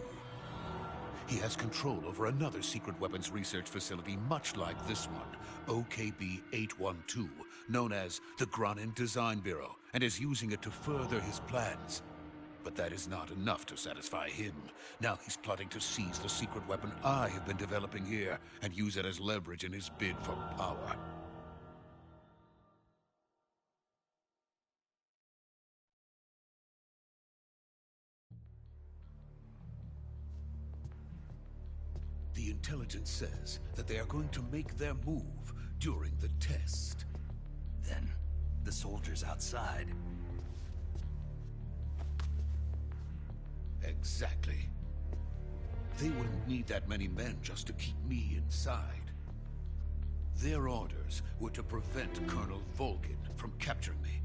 He has control over another secret weapons research facility much like this one, OKB-812, known as the Granin Design Bureau, and is using it to further his plans. But that is not enough to satisfy him. Now he's plotting to seize the secret weapon I have been developing here and use it as leverage in his bid for power. The intelligence says that they are going to make their move during the test. Then, the soldiers outside. Exactly. They wouldn't need that many men just to keep me inside. Their orders were to prevent Colonel Volgin from capturing me.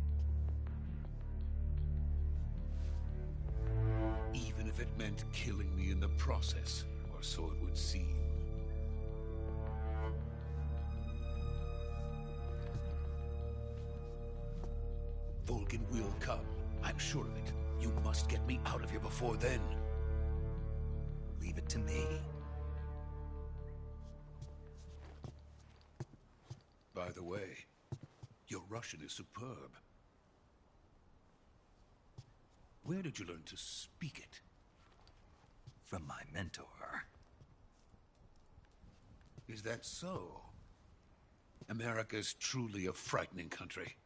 Even if it meant killing me in the process, or so it would seem. Volgin will come. I'm sure of it. You must get me out of here before then. Leave it to me. By the way, your Russian is superb. Where did you learn to speak it? From my mentor. Is that so? America is truly a frightening country.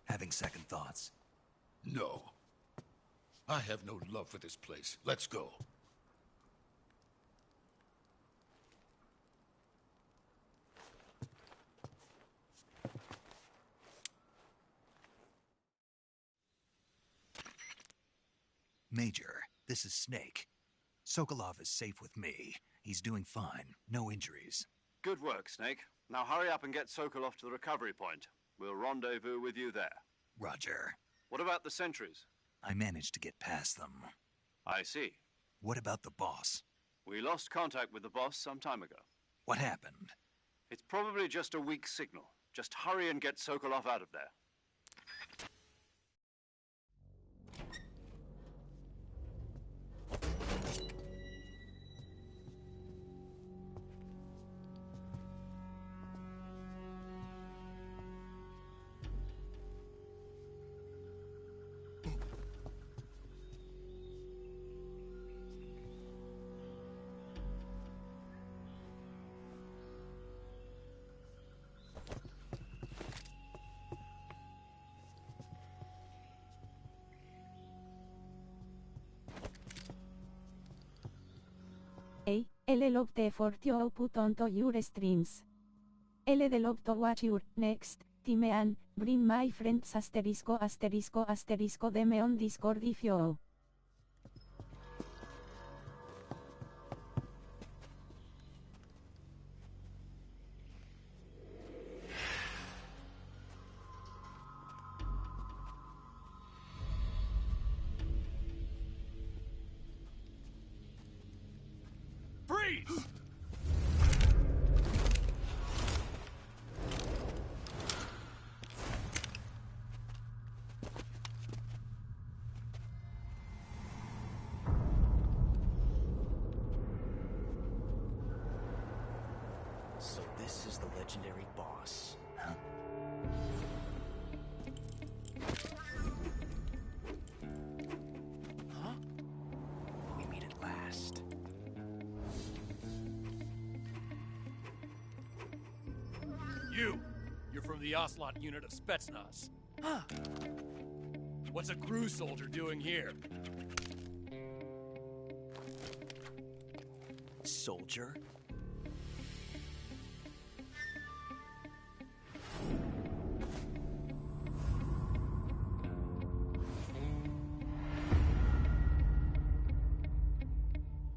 Having second thoughts? No. I have no love for this place. Let's go. Major, this is Snake. Sokolov is safe with me. He's doing fine. No injuries. Good work, Snake. Now hurry up and get Sokolov to the recovery point. We'll rendezvous with you there. Roger. What about the sentries? I managed to get past them. I see. What about the boss? We lost contact with the boss some time ago. What happened? It's probably just a weak signal. Just hurry and get Sokolov out of there. L love for you output onto your streams. L de love to watch your next time and bring my friends asterisko asterisko asterisko DM on Discord if you. Freeze! So this is the legendary boss. Huh? Huh? We meet at last. You! You're from the Ocelot unit of Spetsnaz. Huh. What's a GRU soldier doing here? Soldier?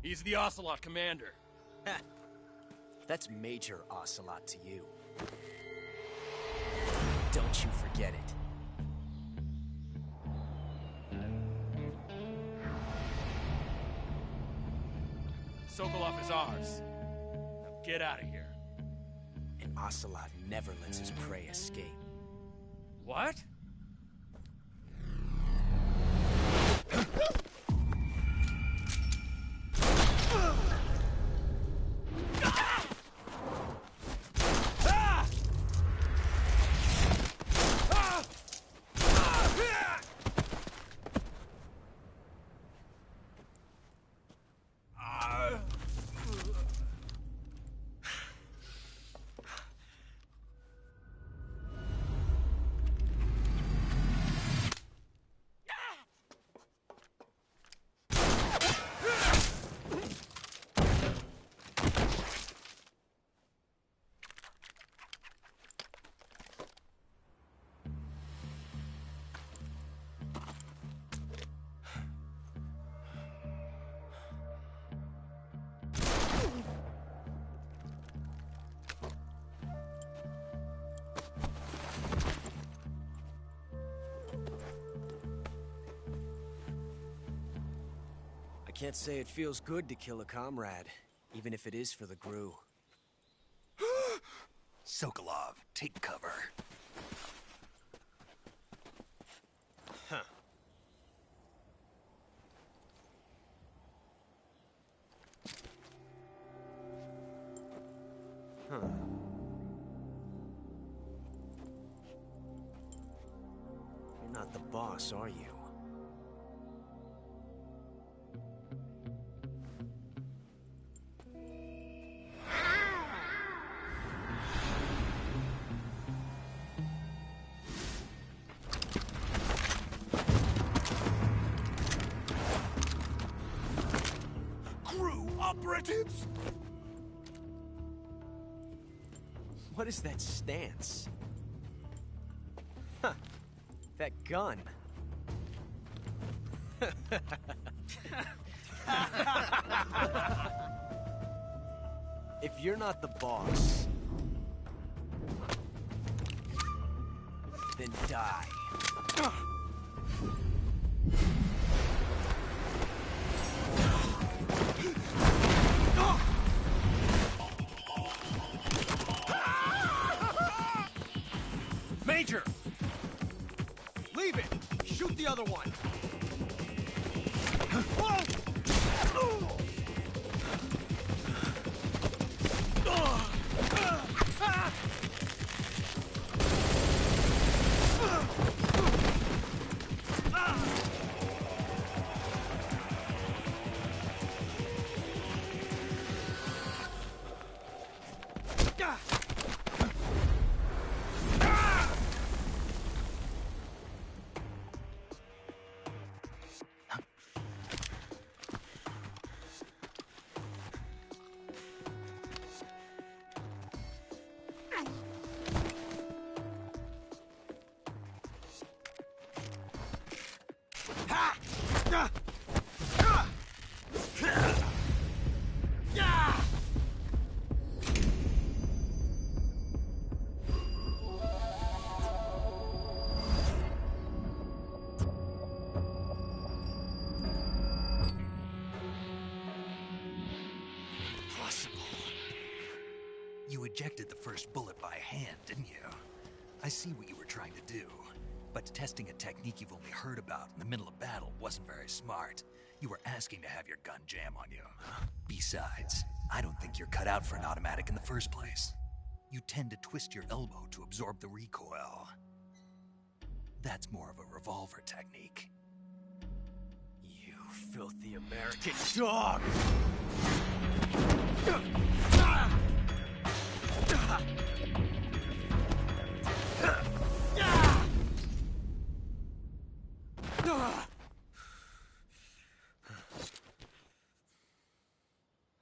He's the Ocelot commander. Ha! That's Major Ocelot to you. Don't you forget it. Sokolov is ours. Now get out of here. And Ocelot never lets his prey escape. What? I can't say it feels good to kill a comrade, even if it is for the GRU. Sokolov, take cover. Huh. Huh. You're not the boss, are you? Operatives? What is that stance? Huh. That gun. If you're not the boss, then die. Major! Leave it! Shoot the other one! You ejected the first bullet by hand, didn't you? I see what you were trying to do. But testing a technique you've only heard about in the middle of battle wasn't very smart. You were asking to have your gun jam on you. Besides, I don't think you're cut out for an automatic in the first place. You tend to twist your elbow to absorb the recoil. That's more of a revolver technique. You filthy American dog!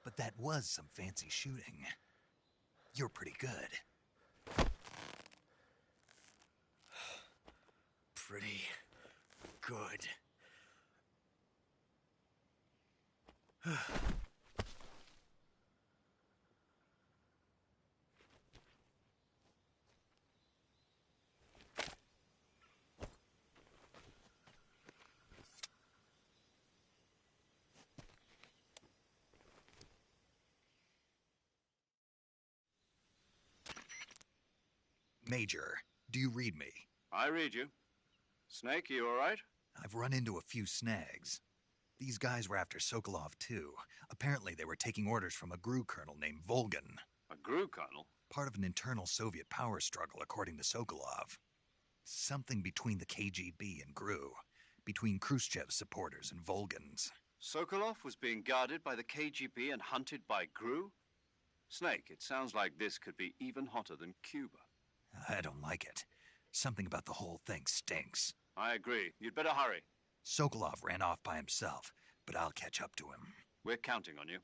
But that was some fancy shooting. You're pretty good. Pretty good. Major, do you read me? I read you. Snake, you all right? I've run into a few snags. These guys were after Sokolov, too. Apparently they were taking orders from a GRU colonel named Volgan. A GRU colonel? Part of an internal Soviet power struggle, according to Sokolov. Something between the KGB and GRU. Between Khrushchev's supporters and Volgan's. Sokolov was being guarded by the KGB and hunted by GRU? Snake, it sounds like this could be even hotter than Cuba. I don't like it. Something about the whole thing stinks. I agree. You'd better hurry. Sokolov ran off by himself, but I'll catch up to him. We're counting on you.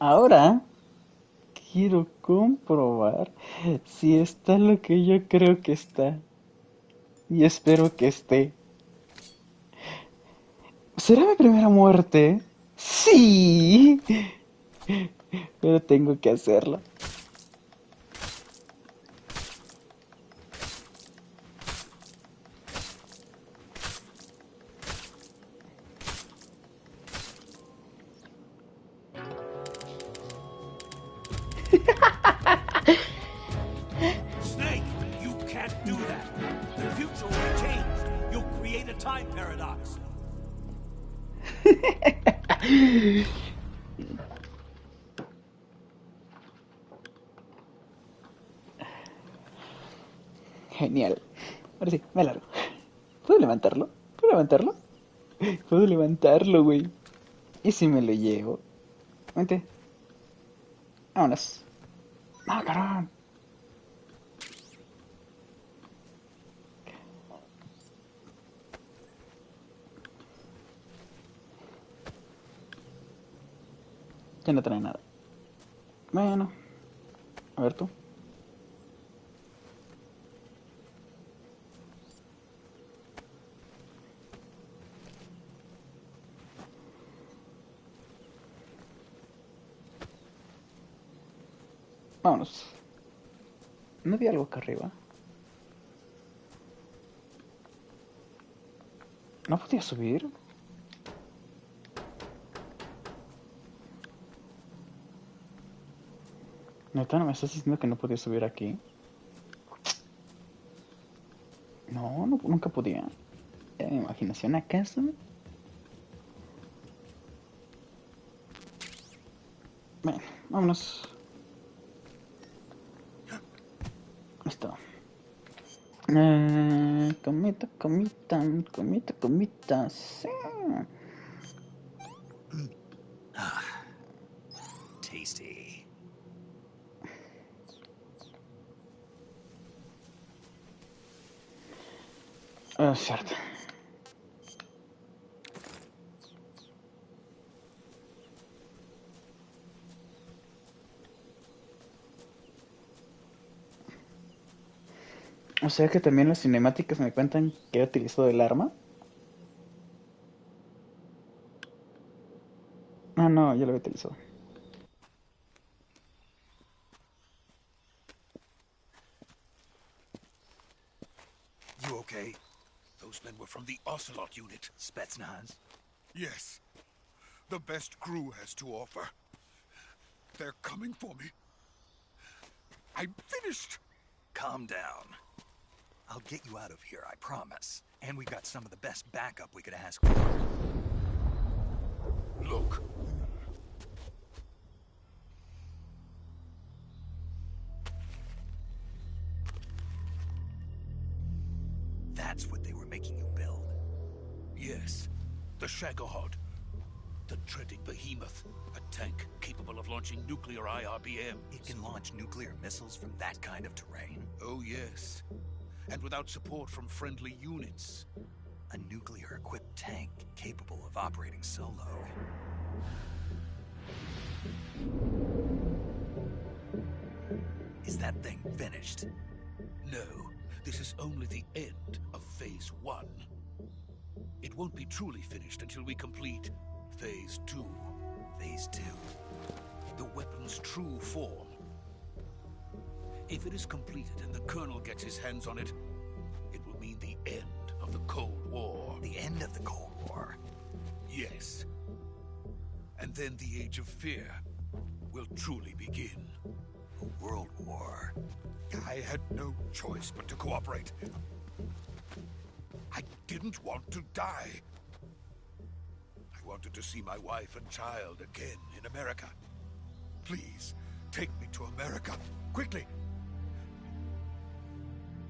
Ahora quiero comprobar si está lo que yo creo que está. Y espero que esté. ¿Será mi primera muerte? ¡Sí! Pero tengo que hacerlo. Snake, you can't do that. The future will change. You'll create a time paradox. Genial. Ahora sí, me largo. ¿Puedo levantarlo? ¿Puedo levantarlo? Puedo levantarlo, güey. ¿Y si me lo llevo? Vente. Vámonos. ¡Ah, carón! Ya no trae nada. Bueno. A ver tú. Vámonos. ¿No vi algo acá arriba? ¿No podía subir? ¿Neta no me estás diciendo que no podía subir aquí? No, nunca podía. ¿Era mi imaginación acaso? Bueno, vámonos. Listo. Comita, sí. Tasty. Cierto. O sea que también las cinemáticas me cuentan que he utilizado el arma. Ah, no, ya lo había utilizado. You okay? Those men were from the Ocelot unit. Spetsnaz? Yes. The best GRU has to offer. They're coming for me. I'm finished. Calm down. I'll get you out of here, I promise. And we got some of the best backup we could ask for. Look. That's what they were making you build. Yes. The Shagohod. The treading behemoth. A tank capable of launching nuclear IRBMs. It can launch nuclear missiles from that kind of terrain? Oh, yes. And without support from friendly units. A nuclear-equipped tank capable of operating solo. Is that thing finished? No, this is only the end of Phase 1. It won't be truly finished until we complete Phase 2. Phase 2? The weapon's true form. If it is completed and the Colonel gets his hands on it, it will mean the end of the Cold War. The end of the Cold War? Yes. And then the Age of Fear will truly begin. A world war. I had no choice but to cooperate. I didn't want to die. I wanted to see my wife and child again in America. Please, take me to America, quickly.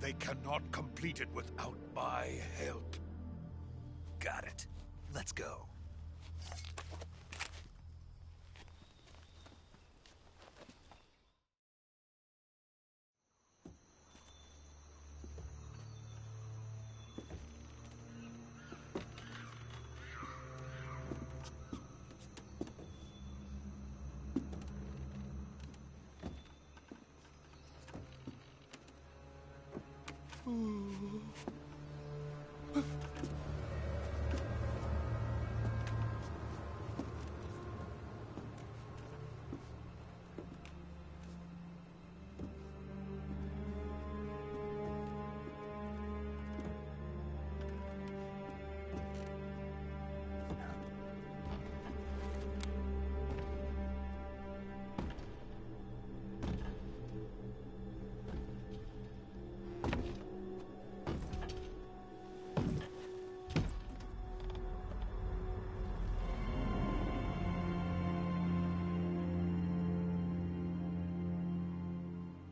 They cannot complete it without my help. Got it. Let's go.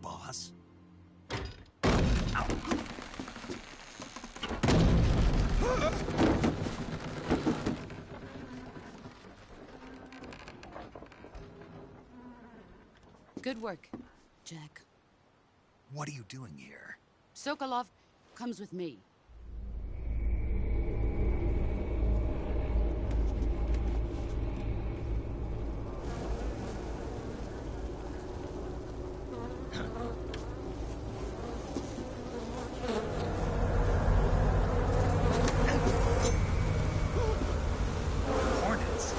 Boss? Good work, Jack. What are you doing here? Sokolov comes with me. Hornets?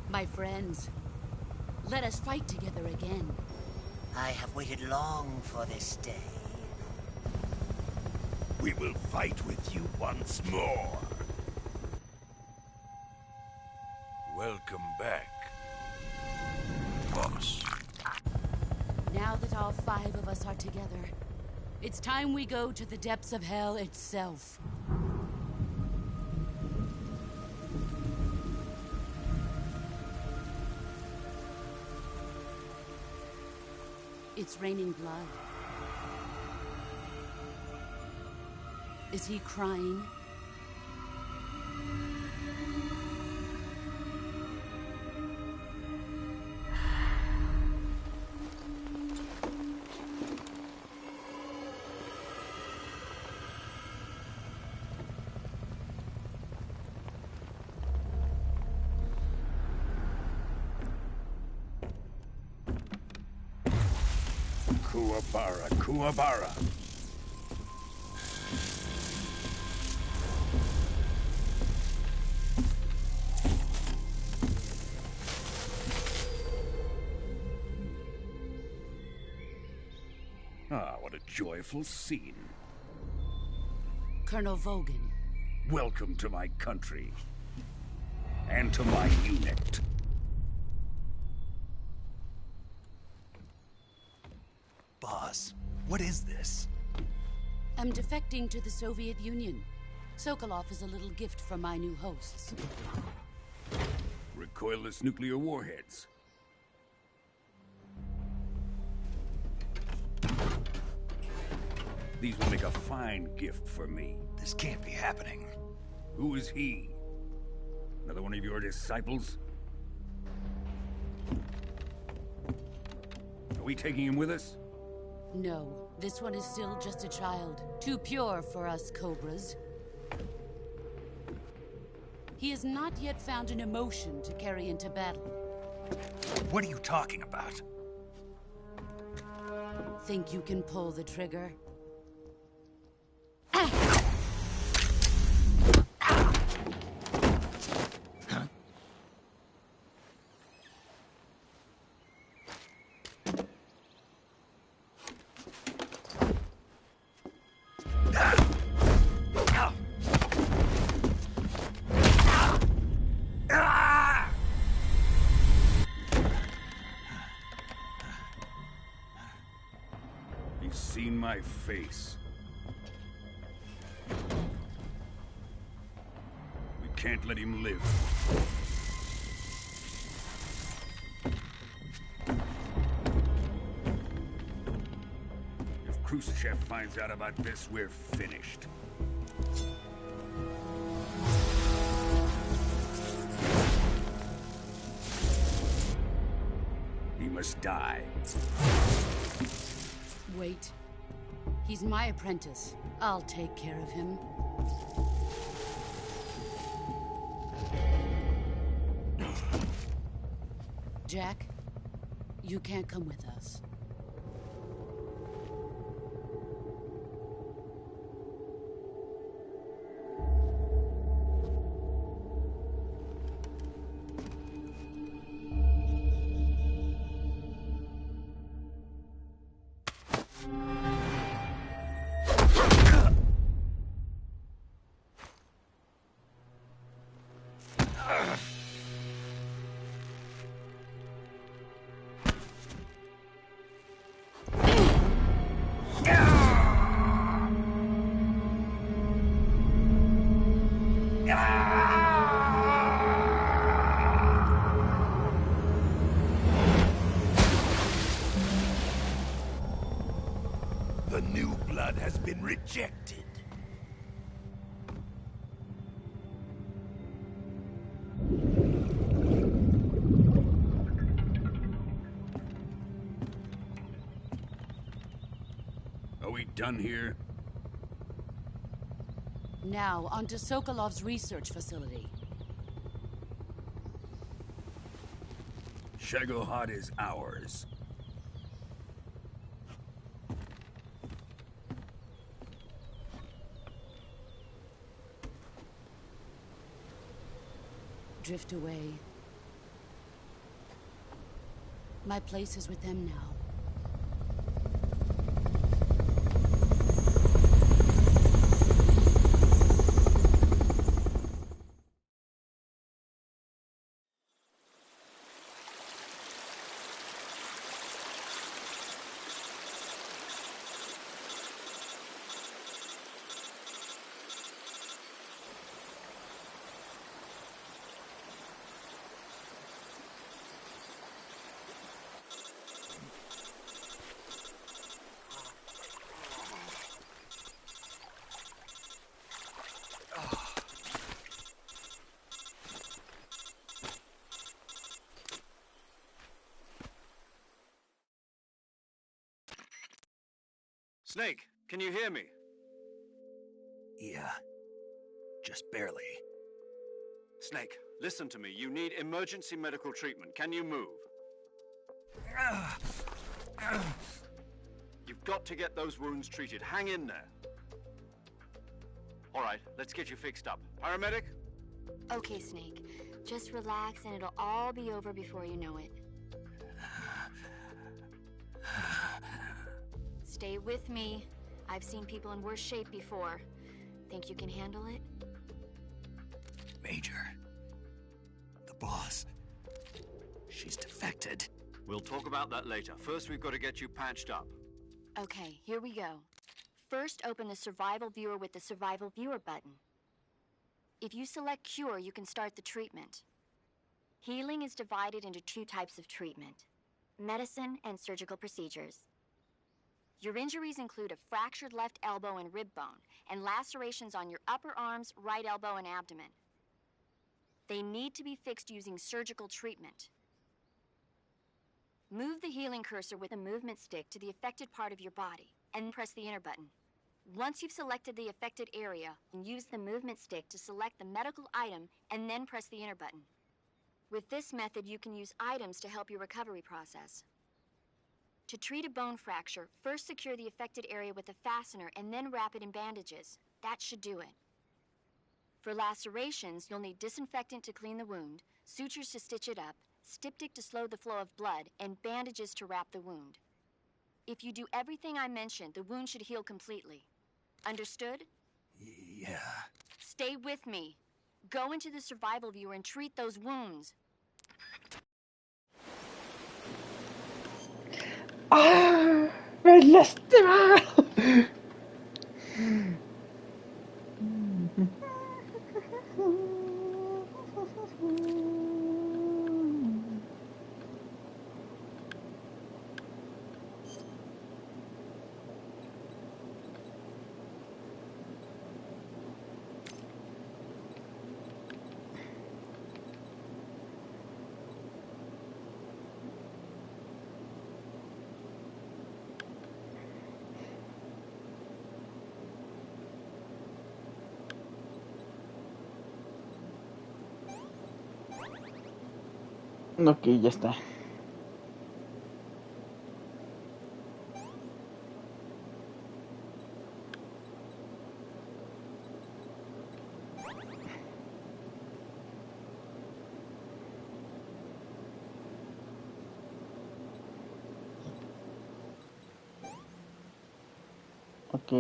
My friends, let us fight together again. I have waited long for this day. We will fight with you once more. Welcome back, boss. Now that all 5 of us are together, it's time we go to the depths of hell itself. It's raining blood. Is he crying? Kuwabara, Kuwabara. joyful scene. Colonel Vogan. Welcome to my country. And to my unit. Boss, what is this? I'm defecting to the Soviet Union. Sokolov is a little gift from my new hosts. Recoilless nuclear warheads. These will make a fine gift for me. This can't be happening. Who is he? Another one of your disciples? Are we taking him with us? No, this one is still just a child. Too pure for us Cobras. He has not yet found an emotion to carry into battle. What are you talking about? Think you can pull the trigger? He's seen my face. We can't let him live. If Khrushchev finds out about this, we're finished. He must die. Wait. He's my apprentice. I'll take care of him. Jack, you can't come with us. The new blood has been rejected. Are we done here? Now, onto Sokolov's research facility. Shagohod is ours. Drift away. My place is with them now. Snake, can you hear me? Yeah. Just barely. Snake, listen to me. You need emergency medical treatment. Can you move? You've got to get those wounds treated. Hang in there. All right, let's get you fixed up. Paramedic? Okay, Snake. Just relax and it'll all be over before you know it. Stay with me. I've seen people in worse shape before. Think you can handle it? Major. The boss. She's defected. We'll talk about that later. First, we've got to get you patched up. Okay, here we go. First, open the Survival Viewer with the Survival Viewer button. If you select Cure, you can start the treatment. Healing is divided into 2 types of treatment: medicine and surgical procedures. Your injuries include a fractured left elbow and rib bone, and lacerations on your upper arms, right elbow, and abdomen. They need to be fixed using surgical treatment. Move the healing cursor with a movement stick to the affected part of your body, and press the enter button. Once you've selected the affected area, use the movement stick to select the medical item, and then press the enter button. With this method, you can use items to help your recovery process. To treat a bone fracture, first secure the affected area with a fastener and then wrap it in bandages. That should do it. For lacerations, you'll need disinfectant to clean the wound, sutures to stitch it up, styptic to slow the flow of blood, and bandages to wrap the wound. If you do everything I mentioned, the wound should heal completely. Understood? Yeah. Stay with me. Go into the Survival Viewer and treat those wounds. ¡Ah! ¡Me lastima! Ok, ya está. Ok.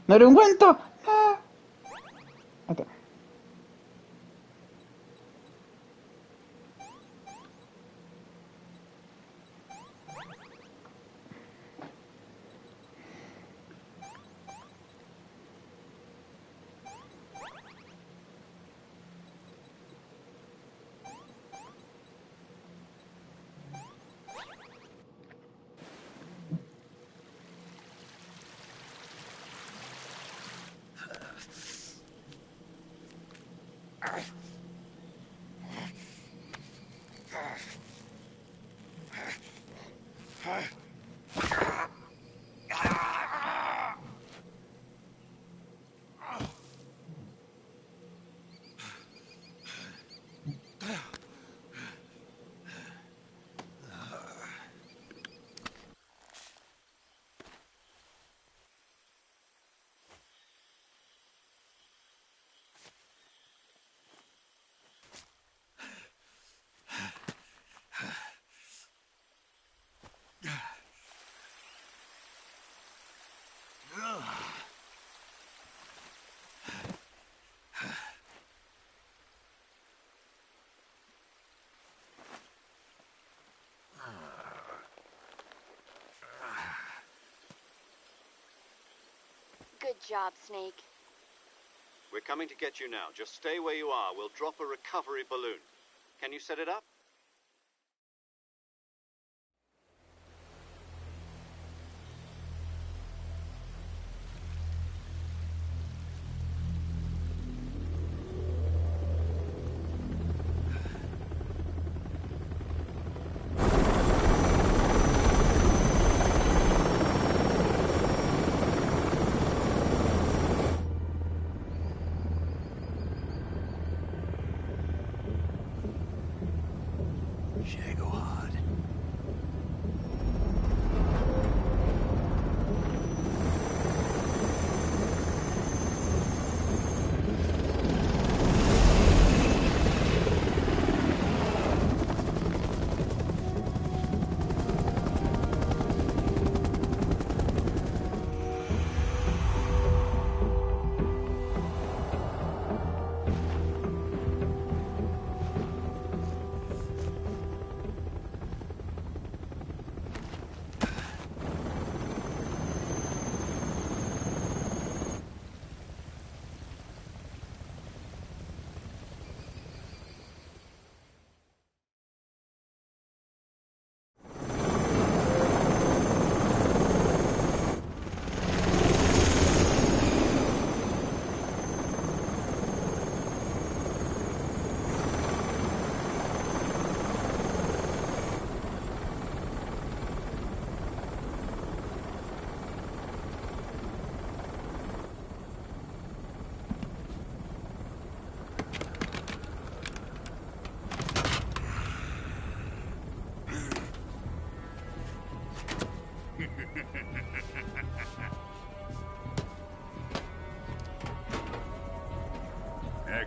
¡No era un ungüento! ¡Ah! Ok. Good job, Snake. We're coming to get you now. Just stay where you are. We'll drop a recovery balloon. Can you set it up?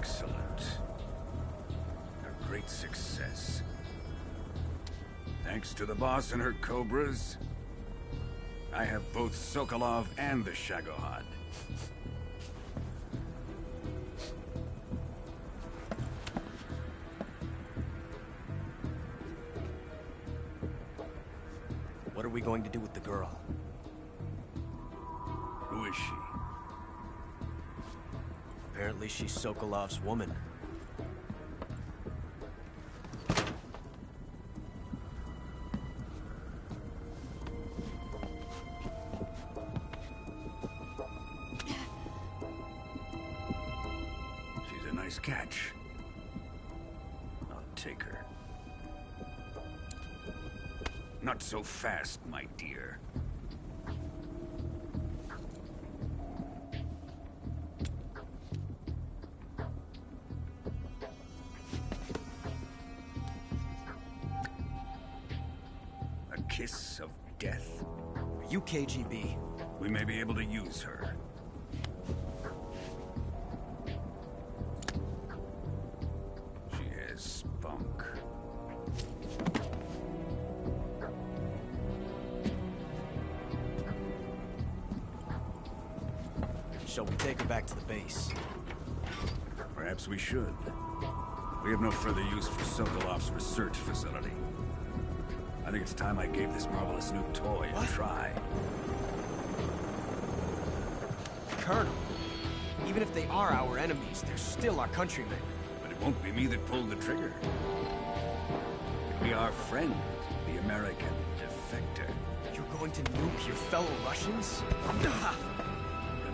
Excellent. A great success. Thanks to the boss and her cobras, I have both Sokolov and the Shagohod. What are we going to do with the girl? Who is she? Apparently she's Sokolov's woman. She's a nice catch. I'll take her. Not so fast, my dear. A kiss of death? Are you KGB? We may be able to use her. She has spunk. Shall we take her back to the base? Perhaps we should. We have no further use for Sokolov's research facility. I think it's time I gave this marvelous new toy a try. Colonel, even if they are our enemies, they're still our countrymen. But it won't be me that pulled the trigger. It'll be our friend, the American defector. You're going to nuke your fellow Russians?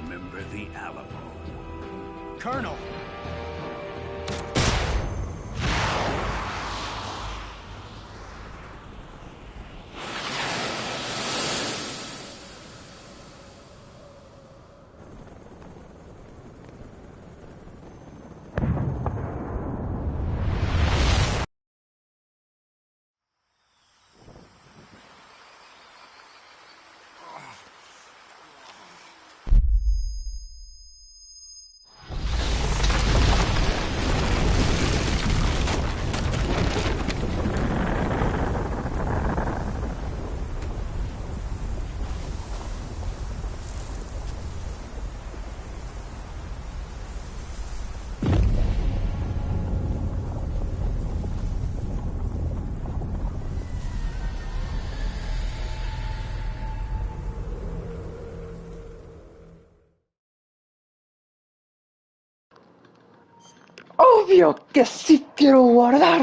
Remember the Alamo. Colonel! Obvio que sí quiero guardar.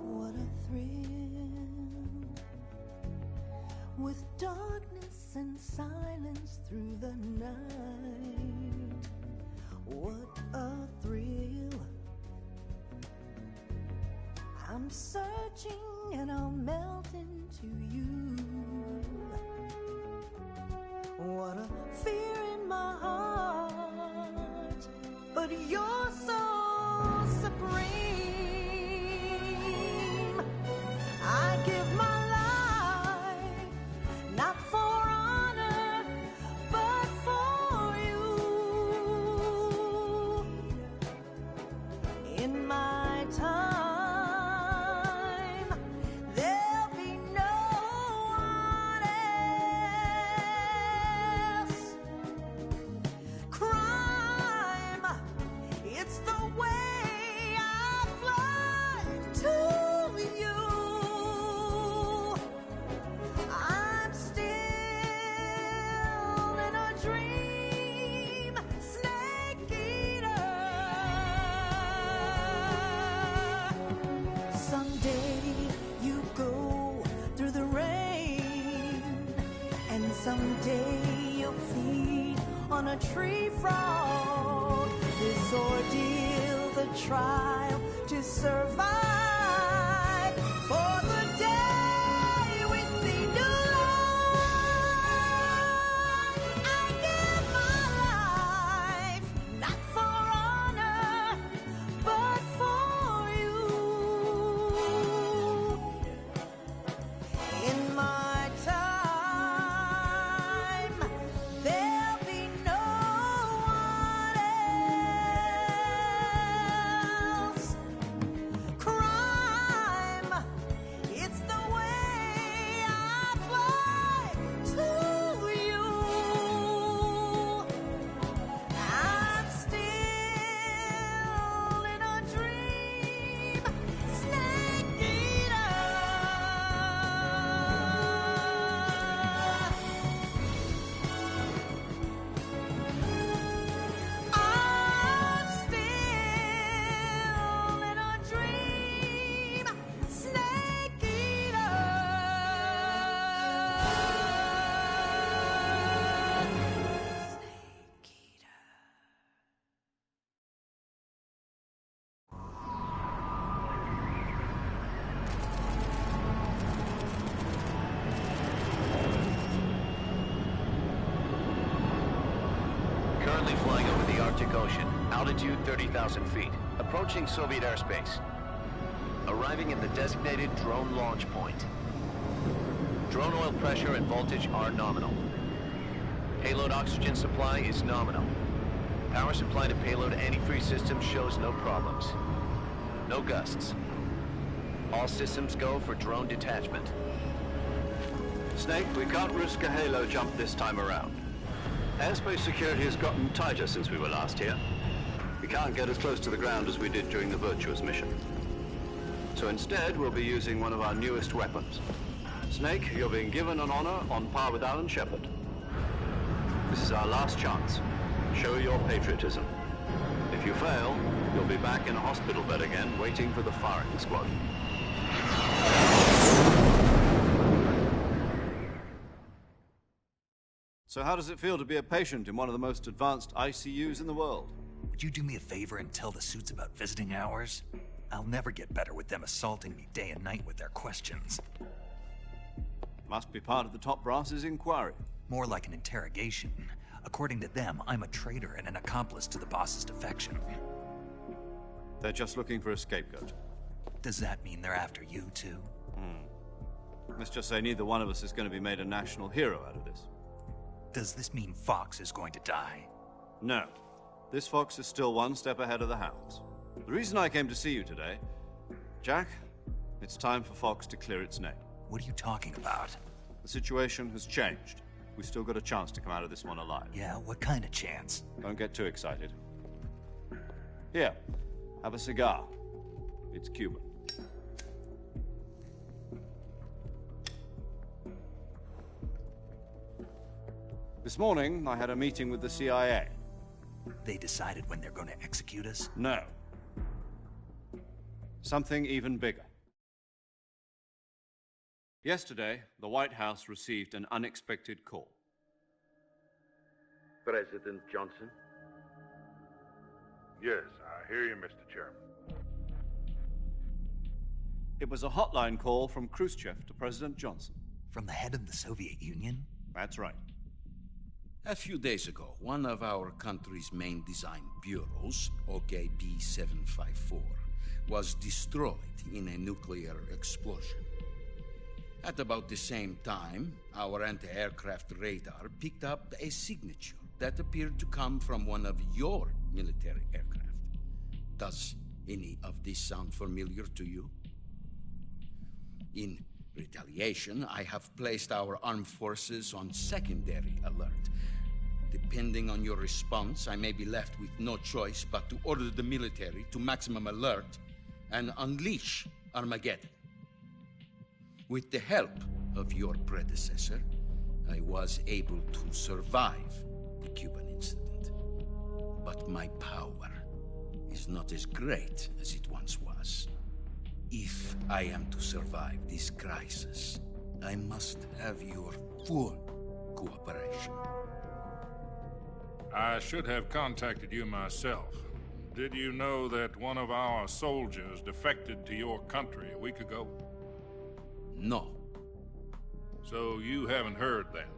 What a thrill, with darkness and silence through the night. What a thrill. I'm searching and I'll melt into you. What a fear in my heart, but you're so supreme. I give my life, not for honor, but for you. In my time, there'll be no one else. Crime, it's the way I fly to you. I'm still in a dream, snake eater. Someday you go through the rain, and someday you'll feed on a tree frog. This ordeal, the trial to survive, for the day we see new light. I give my Atlantic Ocean. Altitude 30,000 feet. Approaching Soviet airspace. Arriving at the designated drone launch point. Drone oil pressure and voltage are nominal. Payload oxygen supply is nominal. Power supply to payload antifreeze system shows no problems. No gusts. All systems go for drone detachment. Snake, we can't risk a halo jump this time around. Airspace security has gotten tighter since we were last here. We can't get as close to the ground as we did during the Virtuous mission. So instead, we'll be using one of our newest weapons. Snake, you're being given an honor on par with Alan Shepard. This is our last chance. Show your patriotism. If you fail, you'll be back in a hospital bed again, waiting for the firing squad. So how does it feel to be a patient in one of the most advanced ICUs in the world? Would you do me a favor and tell the suits about visiting hours? I'll never get better with them assaulting me day and night with their questions. Must be part of the top brass's inquiry. More like an interrogation. According to them, I'm a traitor and an accomplice to the boss's defection. They're just looking for a scapegoat. Does that mean they're after you, too? Let's just say neither one of us is going to be made a national hero out of this. Does this mean Fox is going to die? No. This Fox is still one step ahead of the Hounds. The reason I came to see you today... Jack, it's time for Fox to clear its name. What are you talking about? The situation has changed. We've still got a chance to come out of this one alive. Yeah, what kind of chance? Don't get too excited. Here, have a cigar. It's Cuban. This morning, I had a meeting with the CIA. They decided when they're going to execute us? No. Something even bigger. Yesterday, the White House received an unexpected call. President Johnson? Yes, I hear you, Mr. Chairman. It was a hotline call from Khrushchev to President Johnson. From the head of the Soviet Union? That's right. A few days ago, one of our country's main design bureaus, OKB 754, was destroyed in a nuclear explosion. At about the same time, our anti-aircraft radar picked up a signature that appeared to come from one of your military aircraft. Does any of this sound familiar to you? In retaliation, I have placed our armed forces on secondary alert. Depending on your response, I may be left with no choice but to order the military to maximum alert and unleash Armageddon. With the help of your predecessor, I was able to survive the Cuban incident. But my power is not as great as it once was. If I am to survive this crisis, I must have your full cooperation. I should have contacted you myself. Did you know that one of our soldiers defected to your country a week ago? No. So you haven't heard then.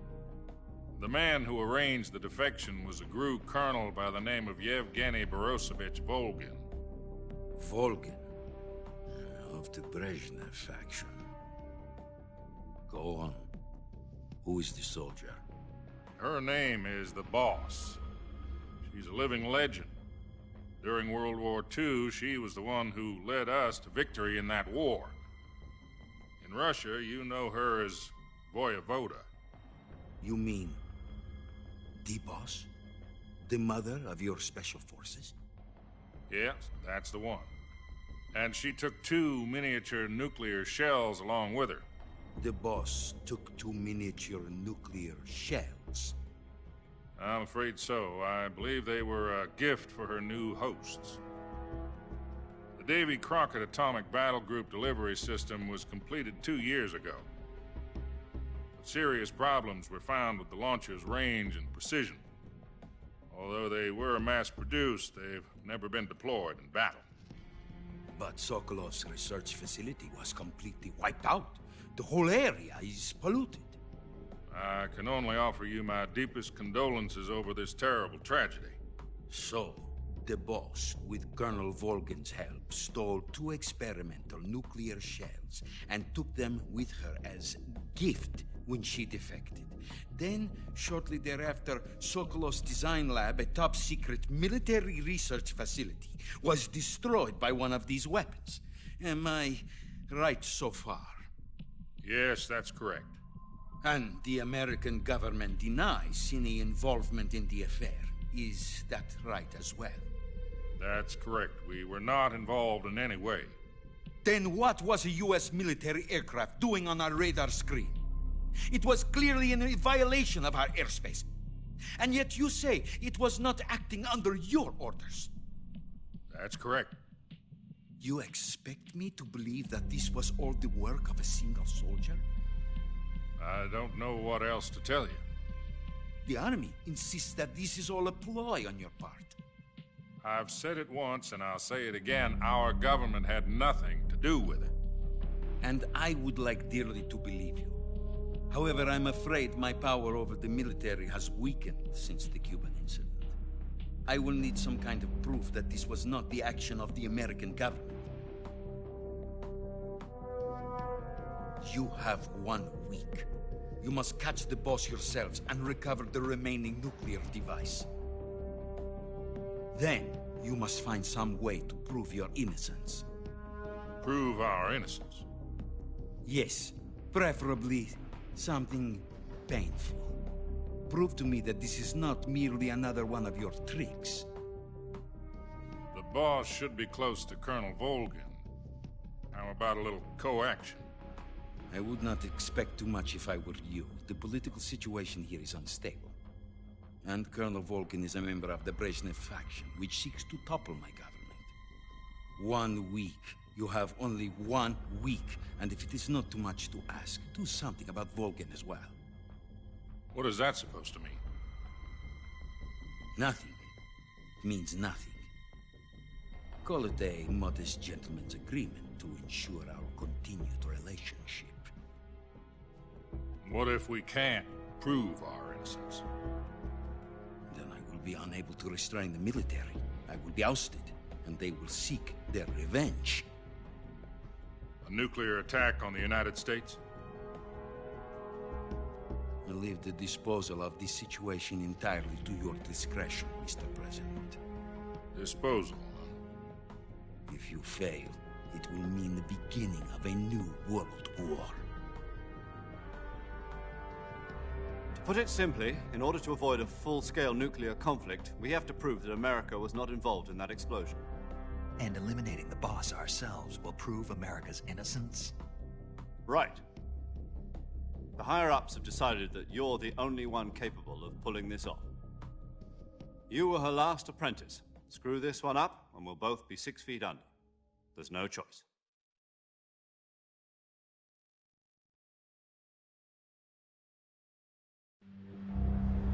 The man who arranged the defection was a GRU colonel by the name of Yevgeny Borisovich Volgin. Volgin? Of the Brezhnev faction. Go on. Who is the soldier? Her name is the Boss. She's a living legend. During World War II, she was the one who led us to victory in that war. In Russia, you know her as Voyevoda. You mean the Boss? The mother of your special forces? Yes, that's the one. And she took 2 miniature nuclear shells along with her. The Boss took 2 miniature nuclear shells? I'm afraid so. I believe they were a gift for her new hosts. The Davy Crockett Atomic Battle Group delivery system was completed 2 years ago. But serious problems were found with the launcher's range and precision. Although they were mass-produced, they've never been deployed in battle. But Sokolov's research facility was completely wiped out. The whole area is polluted. I can only offer you my deepest condolences over this terrible tragedy. So, The boss, with Colonel Volgin's help, stole 2 experimental nuclear shells and took them with her as gift when she defected. Then, shortly thereafter, Sokolov's design lab, a top-secret military research facility, was destroyed by one of these weapons. Am I right so far? Yes, that's correct. And the American government denies any involvement in the affair. Is that right as well? That's correct. We were not involved in any way. Then what was a U.S. military aircraft doing on our radar screen? It was clearly in a violation of our airspace. And yet you say it was not acting under your orders. That's correct. You expect me to believe that this was all the work of a single soldier? I don't know what else to tell you. The Army insists that this is all a ploy on your part. I've said it once, and I'll say it again. Our government had nothing to do with it. And I would like dearly to believe you. However, I'm afraid my power over the military has weakened since the Cuban incident. I will need some kind of proof that this was not the action of the American government. You have 1 week. You must catch the boss yourselves and recover the remaining nuclear device. Then, you must find some way to prove your innocence. Prove our innocence? Yes, preferably something painful. Prove to me that this is not merely another one of your tricks. The boss should be close to Colonel Volgin. How about a little co-action? I would not expect too much if I were you. The political situation here is unstable. And Colonel Volgin is a member of the Brezhnev faction, which seeks to topple my government. 1 week. You have only 1 week. And if it is not too much to ask, do something about Volgin as well. What is that supposed to mean? Nothing. It means nothing. Call it a modest gentleman's agreement to ensure our continued relationship. What if we can't prove our innocence? Then I will be unable to restrain the military. I will be ousted, and they will seek their revenge. A nuclear attack on the United States? I leave the disposal of this situation entirely to your discretion, Mr. President. Disposal? If you fail, it will mean the beginning of a new world war. To put it simply, in order to avoid a full-scale nuclear conflict, we have to prove that America was not involved in that explosion. And eliminating the boss ourselves will prove America's innocence? Right. The higher-ups have decided that you're the only one capable of pulling this off. You were her last apprentice. Screw this one up, and we'll both be 6 feet under. There's no choice.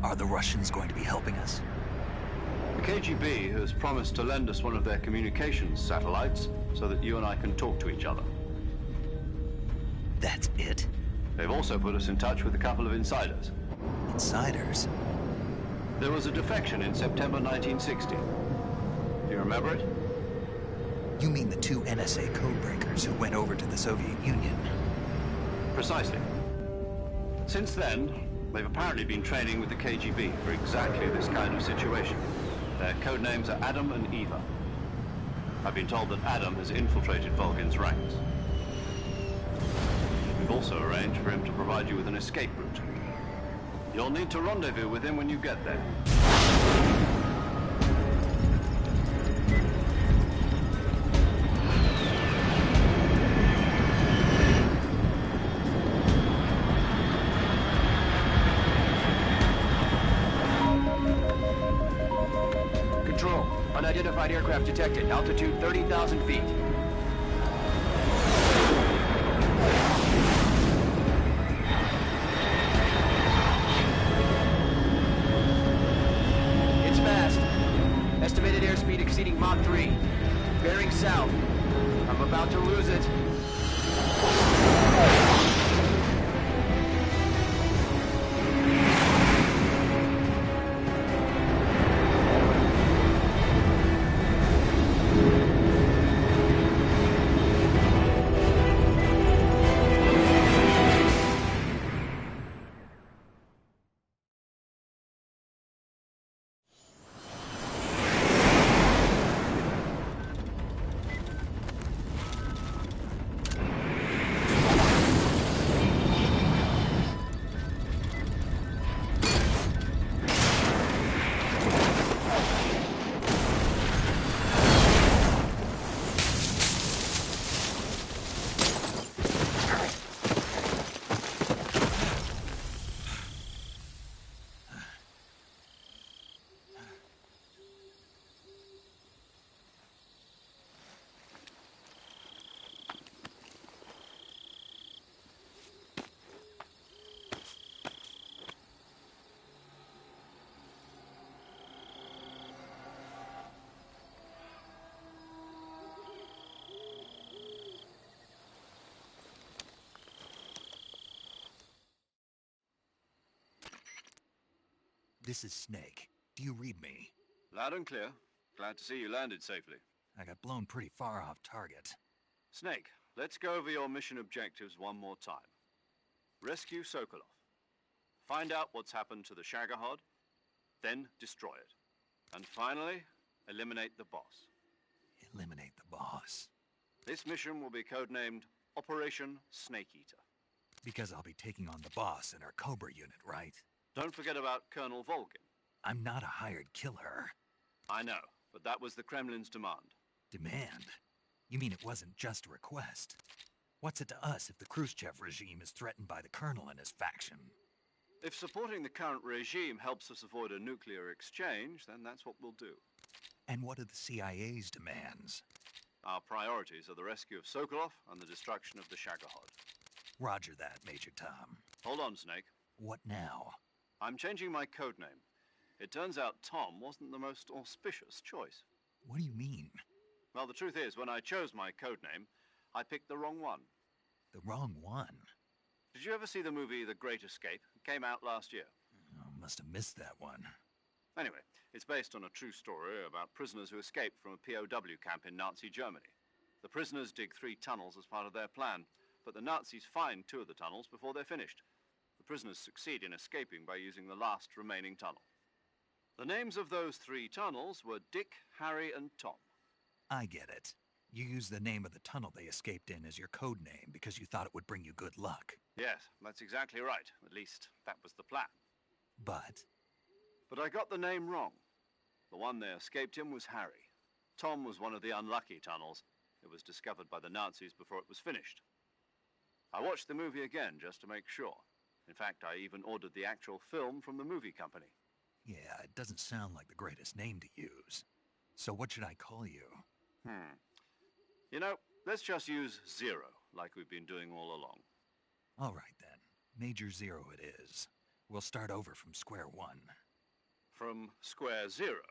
Are the Russians going to be helping us? The KGB has promised to lend us one of their communications satellites so that you and I can talk to each other. That's it? They've also put us in touch with a couple of insiders. Insiders? There was a defection in September 1960. Do you remember it? You mean the 2 NSA codebreakers who went over to the Soviet Union? Precisely. Since then, they've apparently been training with the KGB for exactly this kind of situation. Their code names are Adam and Eva. I've been told that Adam has infiltrated Volgin's ranks. We've also arranged for him to provide you with an escape route. You'll need to rendezvous with him when you get there. Control. Unidentified aircraft detected. Altitude 30,000 feet. It's fast. Estimated airspeed exceeding Mach 3. Bearing south. I'm about to lose it. This is Snake. Do you read me? Loud and clear. Glad to see you landed safely. I got blown pretty far off target. Snake, let's go over your mission objectives one more time. Rescue Sokolov. Find out what's happened to the Shagohod, then destroy it. And finally, eliminate the boss. Eliminate the boss. This mission will be codenamed Operation Snake Eater. Because I'll be taking on the boss in our Cobra unit, right? Don't forget about Colonel Volgin. I'm not a hired killer. I know, but that was the Kremlin's demand. Demand? You mean it wasn't just a request? What's it to us if the Khrushchev regime is threatened by the Colonel and his faction? If supporting the current regime helps us avoid a nuclear exchange, then that's what we'll do. And what are the CIA's demands? Our priorities are the rescue of Sokolov and the destruction of the Shagohod. Roger that, Major Tom. Hold on, Snake. What now? I'm changing my codename. It turns out Tom wasn't the most auspicious choice. What do you mean? Well, the truth is, when I chose my codename, I picked the wrong one. The wrong one? Did you ever see the movie The Great Escape? It came out last year. Oh, must have missed that one. Anyway, it's based on a true story about prisoners who escaped from a POW camp in Nazi Germany. The prisoners dig 3 tunnels as part of their plan, but the Nazis find 2 of the tunnels before they're finished. The prisoners succeed in escaping by using the last remaining tunnel. The names of those 3 tunnels were Dick, Harry, and Tom. I get it. You used the name of the tunnel they escaped in as your code name because you thought it would bring you good luck. Yes, that's exactly right. At least, that was the plan. But I got the name wrong. The one they escaped in was Harry. Tom was one of the unlucky tunnels. It was discovered by the Nazis before it was finished. I watched the movie again just to make sure. In fact, I even ordered the actual film from the movie company. yeah, it doesn't sound like the greatest name to use. So what should I call you? You know, let's just use Zero, like we've been doing all along. All right, then. Major Zero it is. We'll start over from square one. From square zero.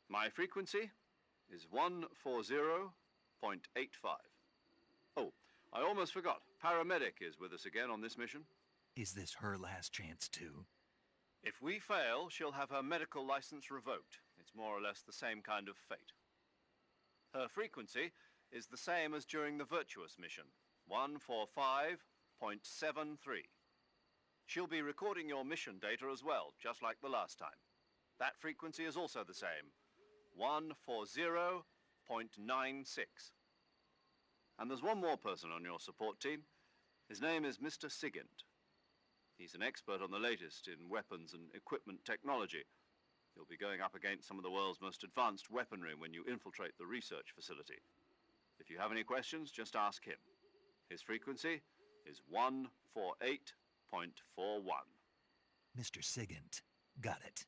My frequency is 140.85. Oh, I almost forgot. Paramedic is with us again on this mission. Is this her last chance, too? If we fail, she'll have her medical license revoked. It's more or less the same kind of fate. Her frequency is the same as during the Virtuous mission, 145.73. She'll be recording your mission data as well, just like the last time. That frequency is also the same, 140.96. And there's one more person on your support team. His name is Mr. Sigint. He's an expert on the latest in weapons and equipment technology. You'll be going up against some of the world's most advanced weaponry when you infiltrate the research facility. If you have any questions, just ask him. His frequency is 148.41. Mr. Sigint. Got it.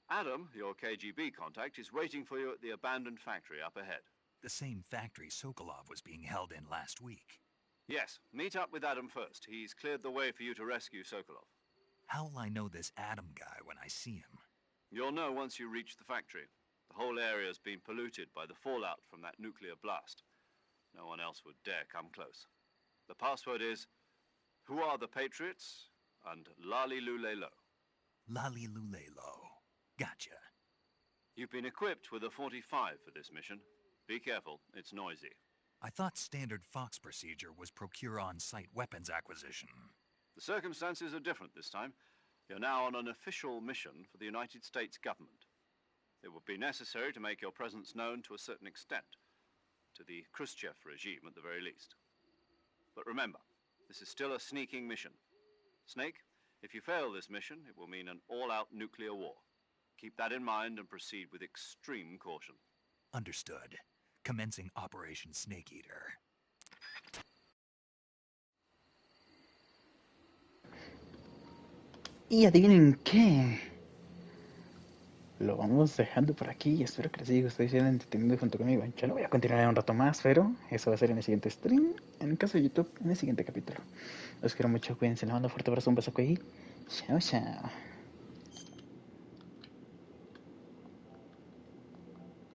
Adam, your KGB contact, is waiting for you at the abandoned factory up ahead. The same factory Sokolov was being held in last week. Yes, meet up with Adam first. He's cleared the way for you to rescue Sokolov. How will I know this Adam guy when I see him? You'll know once you reach the factory. The whole area's been polluted by the fallout from that nuclear blast. No one else would dare come close. The password is, "Who are the Patriots?" and Lali Lule Lo. Lali Lule Lo. Gotcha. You've been equipped with a 45 for this mission. Be careful, it's noisy. I thought standard Fox procedure was procure on-site weapons acquisition. The circumstances are different this time. You're now on an official mission for the United States government. It would be necessary to make your presence known to a certain extent, to the Khrushchev regime at the very least. But remember, this is still a sneaking mission. Snake, if you fail this mission, it will mean an all-out nuclear war. Keep that in mind and proceed with extreme caution. Understood. Commencing Operation Snake Eater. Y adivinen qué. Lo vamos dejando por aquí. Espero que les haya gustado y se hayan entretenido junto conmigo. Yo no voy a continuar un rato más, pero eso va a ser en el siguiente stream. En el caso de YouTube, en el siguiente capítulo. Los quiero mucho, cuídense, les mando un fuerte abrazo, un beso y chao, chao.